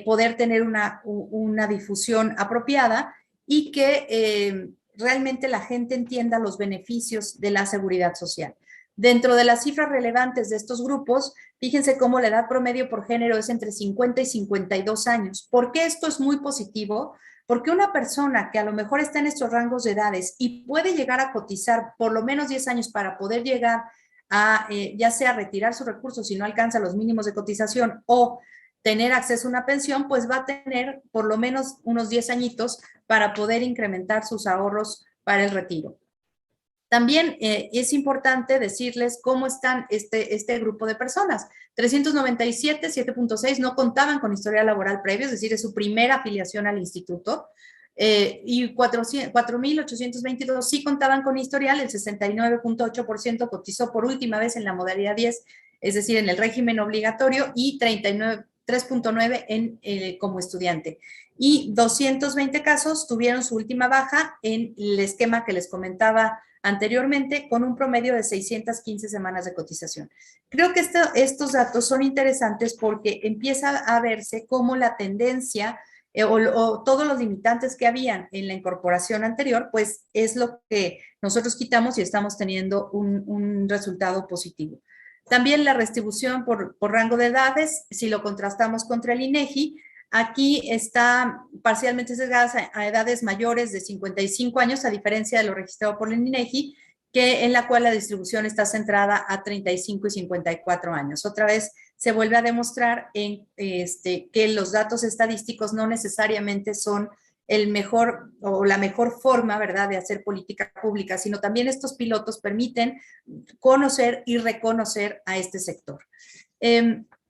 poder tener una difusión apropiada y que realmente la gente entienda los beneficios de la seguridad social. Dentro de las cifras relevantes de estos grupos, fíjense cómo la edad promedio por género es entre 50 y 52 años. ¿Por qué esto es muy positivo? Porque una persona que a lo mejor está en estos rangos de edades y puede llegar a cotizar por lo menos 10 años para poder llegar a ya sea retirar sus recursos si no alcanza los mínimos de cotización o tener acceso a una pensión, pues va a tener por lo menos unos 10 añitos para poder incrementar sus ahorros para el retiro. También es importante decirles cómo están este grupo de personas. 397, 7.6 no contaban con historial laboral previo, es decir, es su primera afiliación al instituto. Y 4,822 sí contaban con historial, el 69.8% cotizó por última vez en la modalidad 10, es decir, en el régimen obligatorio, y 3.9 como estudiante. Y 220 casos tuvieron su última baja en el esquema que les comentaba anteriormente, con un promedio de 615 semanas de cotización. Creo que estos datos son interesantes porque empieza a verse cómo la tendencia o todos los limitantes que habían en la incorporación anterior, pues es lo que nosotros quitamos y estamos teniendo un resultado positivo. También la distribución por rango de edades, si lo contrastamos contra el INEGI, aquí está parcialmente sesgada a edades mayores de 55 años, a diferencia de lo registrado por el INEGI, en la cual la distribución está centrada a 35 y 54 años. Otra vez se vuelve a demostrar que los datos estadísticos no necesariamente son el mejor o la mejor forma, ¿verdad?, de hacer política pública, sino también estos pilotos permiten conocer y reconocer a este sector.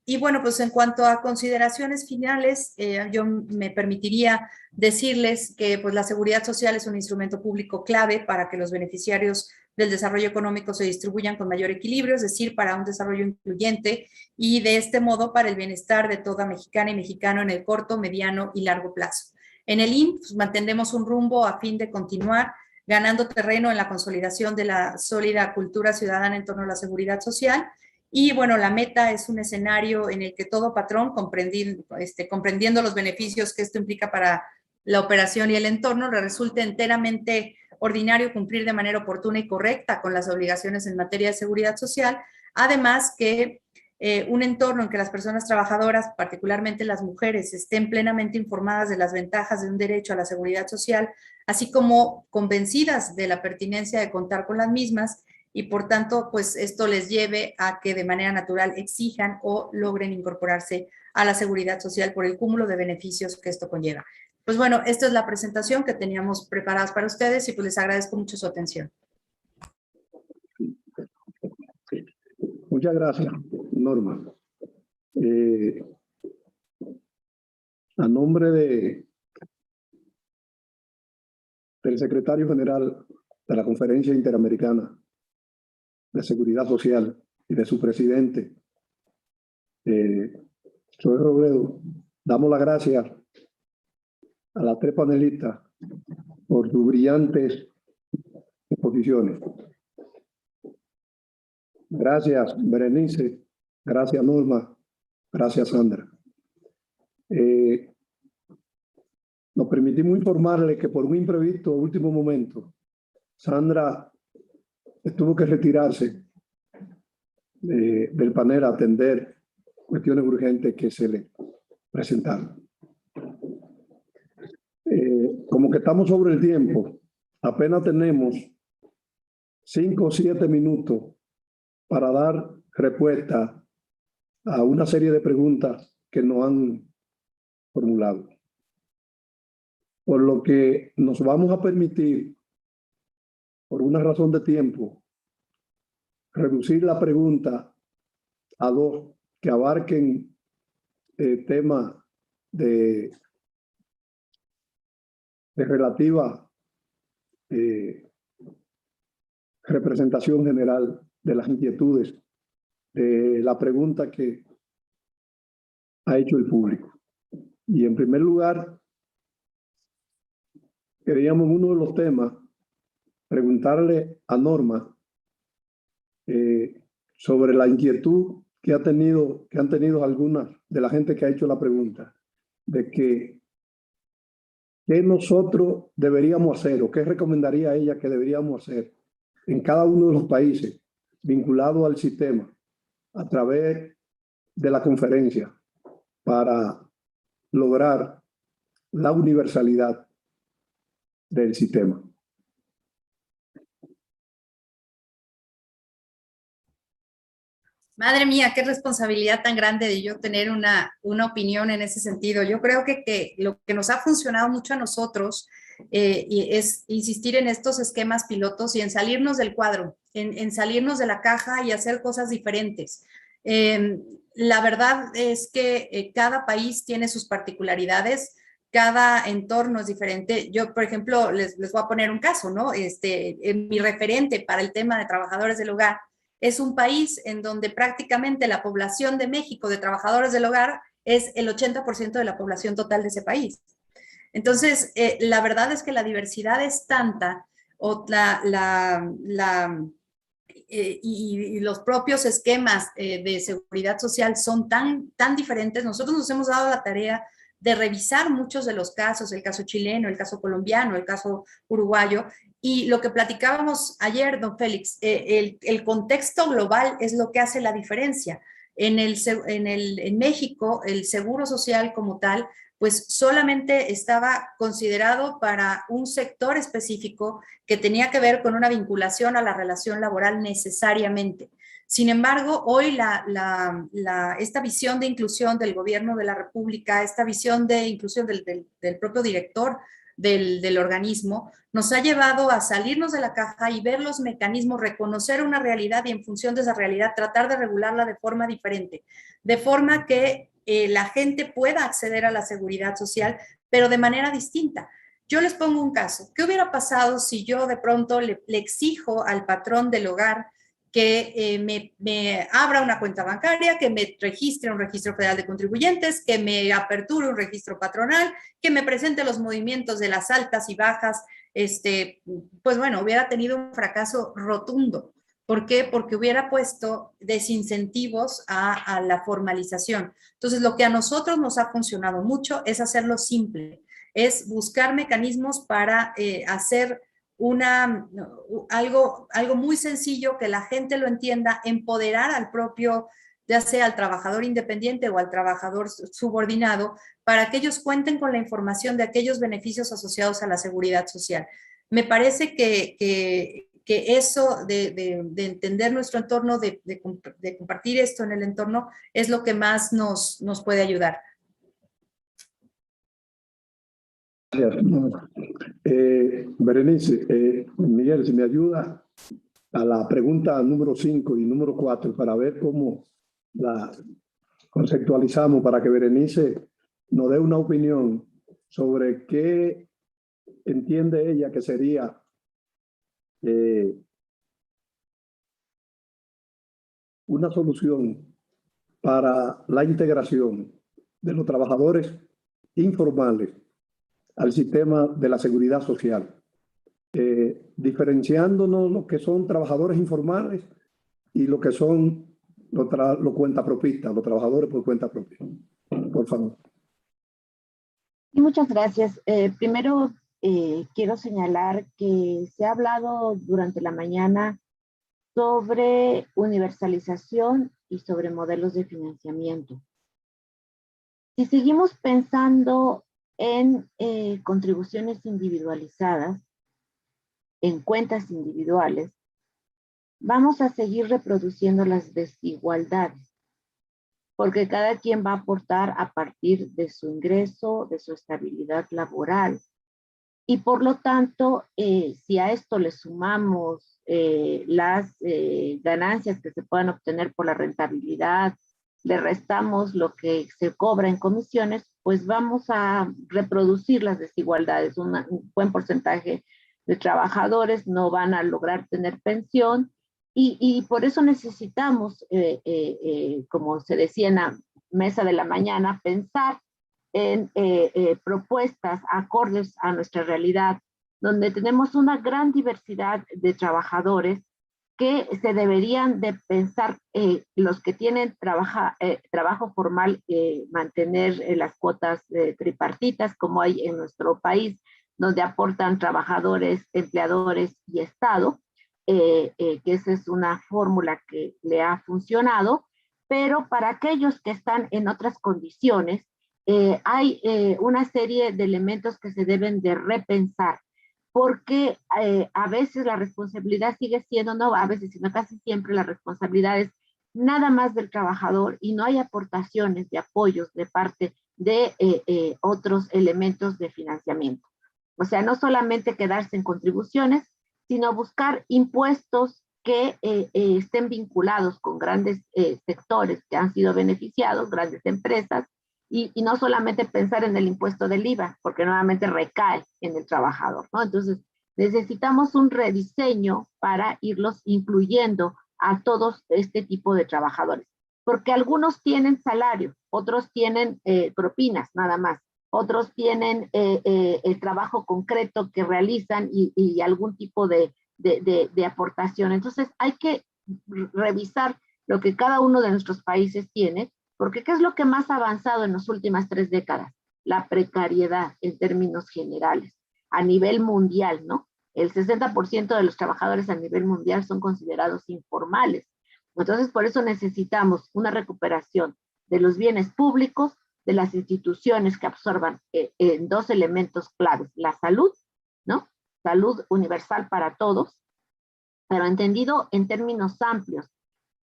Y bueno, pues en cuanto a consideraciones finales, yo me permitiría decirles que pues, la seguridad social es un instrumento público clave para que los beneficiarios del desarrollo económico se distribuyan con mayor equilibrio, es decir, para un desarrollo incluyente y de este modo para el bienestar de toda mexicana y mexicano en el corto, mediano y largo plazo. En el IN pues, mantendremos un rumbo a fin de continuar ganando terreno en la consolidación de la sólida cultura ciudadana en torno a la seguridad social. Y bueno, la meta es un escenario en el que todo patrón, comprendiendo los beneficios que esto implica para la operación y el entorno, le resulte enteramente ordinario cumplir de manera oportuna y correcta con las obligaciones en materia de seguridad social. Además que un entorno en que las personas trabajadoras, particularmente las mujeres, estén plenamente informadas de las ventajas de un derecho a la seguridad social, así como convencidas de la pertinencia de contar con las mismas, y por tanto, pues esto les lleve a que de manera natural exijan o logren incorporarse a la seguridad social por el cúmulo de beneficios que esto conlleva. Pues bueno, esta es la presentación que teníamos preparadas para ustedes y pues les agradezco mucho su atención. Muchas gracias, Norma. A nombre del secretario general de la Conferencia Interamericana de Seguridad Social y de su presidente, Zoe Robledo, damos las gracias a las tres panelistas por sus brillantes exposiciones. Gracias, Berenice. Gracias, Norma. Gracias, Sandra. Nos permitimos informarle que por un imprevisto último momento, Sandra tuvo que retirarse del panel a atender cuestiones urgentes que se le presentaron. Como que estamos sobre el tiempo, apenas tenemos 5 o 7 minutos para dar respuesta a una serie de preguntas que nos han formulado. Por lo que nos vamos a permitir, por una razón de tiempo, reducir la pregunta a 2 que abarquen el tema de relativa representación general de las inquietudes de la pregunta que ha hecho el público. Y en primer lugar, queríamos uno de los temas preguntarle a Norma sobre la inquietud que han tenido algunas de la gente que ha hecho la pregunta, de que qué nosotros deberíamos hacer o qué recomendaría ella que deberíamos hacer en cada uno de los países vinculado al sistema a través de la conferencia para lograr la universalidad del sistema. Madre mía, qué responsabilidad tan grande de yo tener una opinión en ese sentido. Yo creo que lo que nos ha funcionado mucho a nosotros es insistir en estos esquemas pilotos y en salirnos del cuadro, en salirnos de la caja y hacer cosas diferentes. La verdad es que cada país tiene sus particularidades, cada entorno es diferente. Yo, por ejemplo, les voy a poner un caso, ¿no? Mi referente para el tema de trabajadores del hogar es un país en donde prácticamente la población de México de trabajadores del hogar es el 80% de la población total de ese país. Entonces, la verdad es que la diversidad es tanta, y los propios esquemas de seguridad social son tan diferentes. Nosotros nos hemos dado la tarea de revisar muchos de los casos, el caso chileno, el caso colombiano, el caso uruguayo, y lo que platicábamos ayer, don Félix, el contexto global es lo que hace la diferencia. En México, el seguro social como tal, pues solamente estaba considerado para un sector específico que tenía que ver con una vinculación a la relación laboral necesariamente. Sin embargo, hoy esta visión de inclusión del gobierno de la República, esta visión de inclusión del propio director del organismo, nos ha llevado a salirnos de la caja y ver los mecanismos, reconocer una realidad y en función de esa realidad tratar de regularla de forma diferente, de forma que la gente pueda acceder a la seguridad social, pero de manera distinta. Yo les pongo un caso. ¿Qué hubiera pasado si yo de pronto le exijo al patrón del hogar que me abra una cuenta bancaria, que me registre un registro federal de contribuyentes, que me aperture un registro patronal, que me presente los movimientos de las altas y bajas? Pues bueno, hubiera tenido un fracaso rotundo. ¿Por qué? Porque hubiera puesto desincentivos a la formalización. Entonces, lo que a nosotros nos ha funcionado mucho es hacerlo simple, es buscar mecanismos para hacer algo muy sencillo, que la gente lo entienda, empoderar al propio, ya sea al trabajador independiente o al trabajador subordinado, para que ellos cuenten con la información de aquellos beneficios asociados a la seguridad social. Me parece que eso de entender nuestro entorno, de compartir esto en el entorno, es lo que más nos puede ayudar. Gracias. Berenice, Miguel, si me ayuda a la pregunta número 5 y número 4 para ver cómo la conceptualizamos, para que Berenice nos dé una opinión sobre qué entiende ella que sería una solución para la integración de los trabajadores informales al sistema de la seguridad social, diferenciándonos lo que son trabajadores informales y lo que son los cuentapropistas, los trabajadores por cuenta propia. Por favor. Y muchas gracias. Primero, quiero señalar que se ha hablado durante la mañana sobre universalización y sobre modelos de financiamiento. Si seguimos pensando en contribuciones individualizadas, en cuentas individuales, vamos a seguir reproduciendo las desigualdades, porque cada quien va a aportar a partir de su ingreso, de su estabilidad laboral, y por lo tanto, si a esto le sumamos las ganancias que se puedan obtener por la rentabilidad, le restamos lo que se cobra en comisiones, pues vamos a reproducir las desigualdades. Un buen porcentaje de trabajadores no van a lograr tener pensión y por eso necesitamos, como se decía en la mesa de la mañana, pensar en propuestas acordes a nuestra realidad, donde tenemos una gran diversidad de trabajadores que se deberían de pensar, los que tienen trabajo formal, mantener las cuotas tripartitas como hay en nuestro país, donde aportan trabajadores, empleadores y Estado, que esa es una fórmula que le ha funcionado, pero para aquellos que están en otras condiciones, hay una serie de elementos que se deben de repensar, porque a veces la responsabilidad sigue siendo, no a veces, sino casi siempre la responsabilidad es nada más del trabajador y no hay aportaciones de apoyos de parte de otros elementos de financiamiento. O sea, no solamente quedarse en contribuciones, sino buscar impuestos que estén vinculados con grandes sectores que han sido beneficiados, grandes empresas, y no solamente pensar en el impuesto del IVA, porque nuevamente recae en el trabajador, ¿no? Entonces, necesitamos un rediseño para irlos incluyendo a todos este tipo de trabajadores, porque algunos tienen salario, otros tienen propinas nada más, otros tienen el trabajo concreto que realizan y algún tipo de aportación. Entonces, hay que revisar lo que cada uno de nuestros países tiene, porque ¿qué es lo que más ha avanzado en las últimas 3 décadas? La precariedad en términos generales, a nivel mundial, ¿no? El 60% de los trabajadores a nivel mundial son considerados informales. Entonces, por eso necesitamos una recuperación de los bienes públicos, de las instituciones que absorban en 2 elementos claves, la salud, ¿no? Salud universal para todos, pero entendido en términos amplios.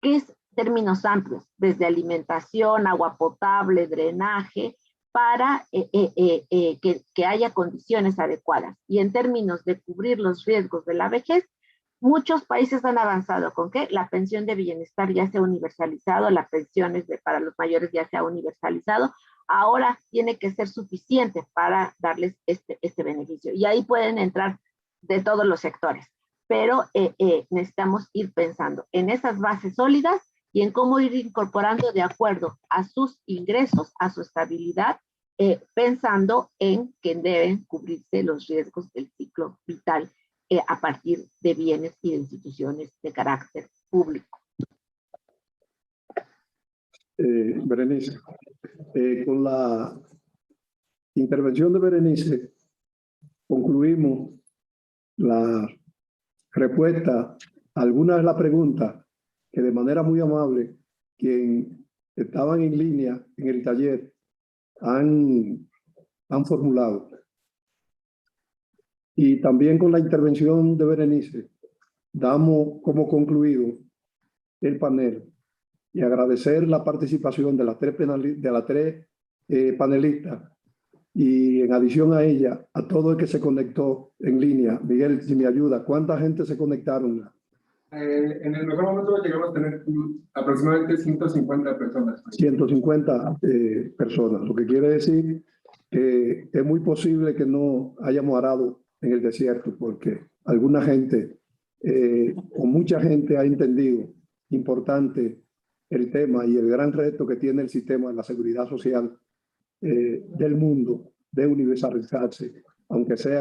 ¿Qué es términos amplios? Desde alimentación, agua potable, drenaje, para que haya condiciones adecuadas. Y en términos de cubrir los riesgos de la vejez, muchos países han avanzado con que la pensión de bienestar ya se ha universalizado, las pensiones para los mayores ya se ha universalizado, ahora tiene que ser suficiente para darles este beneficio. Y ahí pueden entrar de todos los sectores, pero necesitamos ir pensando en esas bases sólidas y en cómo ir incorporando de acuerdo a sus ingresos, a su estabilidad, pensando en que deben cubrirse los riesgos del ciclo vital a partir de bienes y de instituciones de carácter público. Berenice, con la intervención de Berenice concluimos la respuesta a algunas de las preguntas que de manera muy amable quienes estaban en línea en el taller han formulado. Y también con la intervención de Berenice damos como concluido el panel y agradecer la participación de las tres panelistas y en adición a ella, a todo el que se conectó en línea. Miguel, si me ayuda, ¿cuánta gente se conectaron? En el mejor momento llegamos a tener aproximadamente 150 personas. 150 personas, lo que quiere decir que es muy posible que no hayamos arado en el desierto, porque alguna gente o mucha gente ha entendido importante el tema y el gran reto que tiene el sistema de la seguridad social del mundo de universalizarse, aunque sea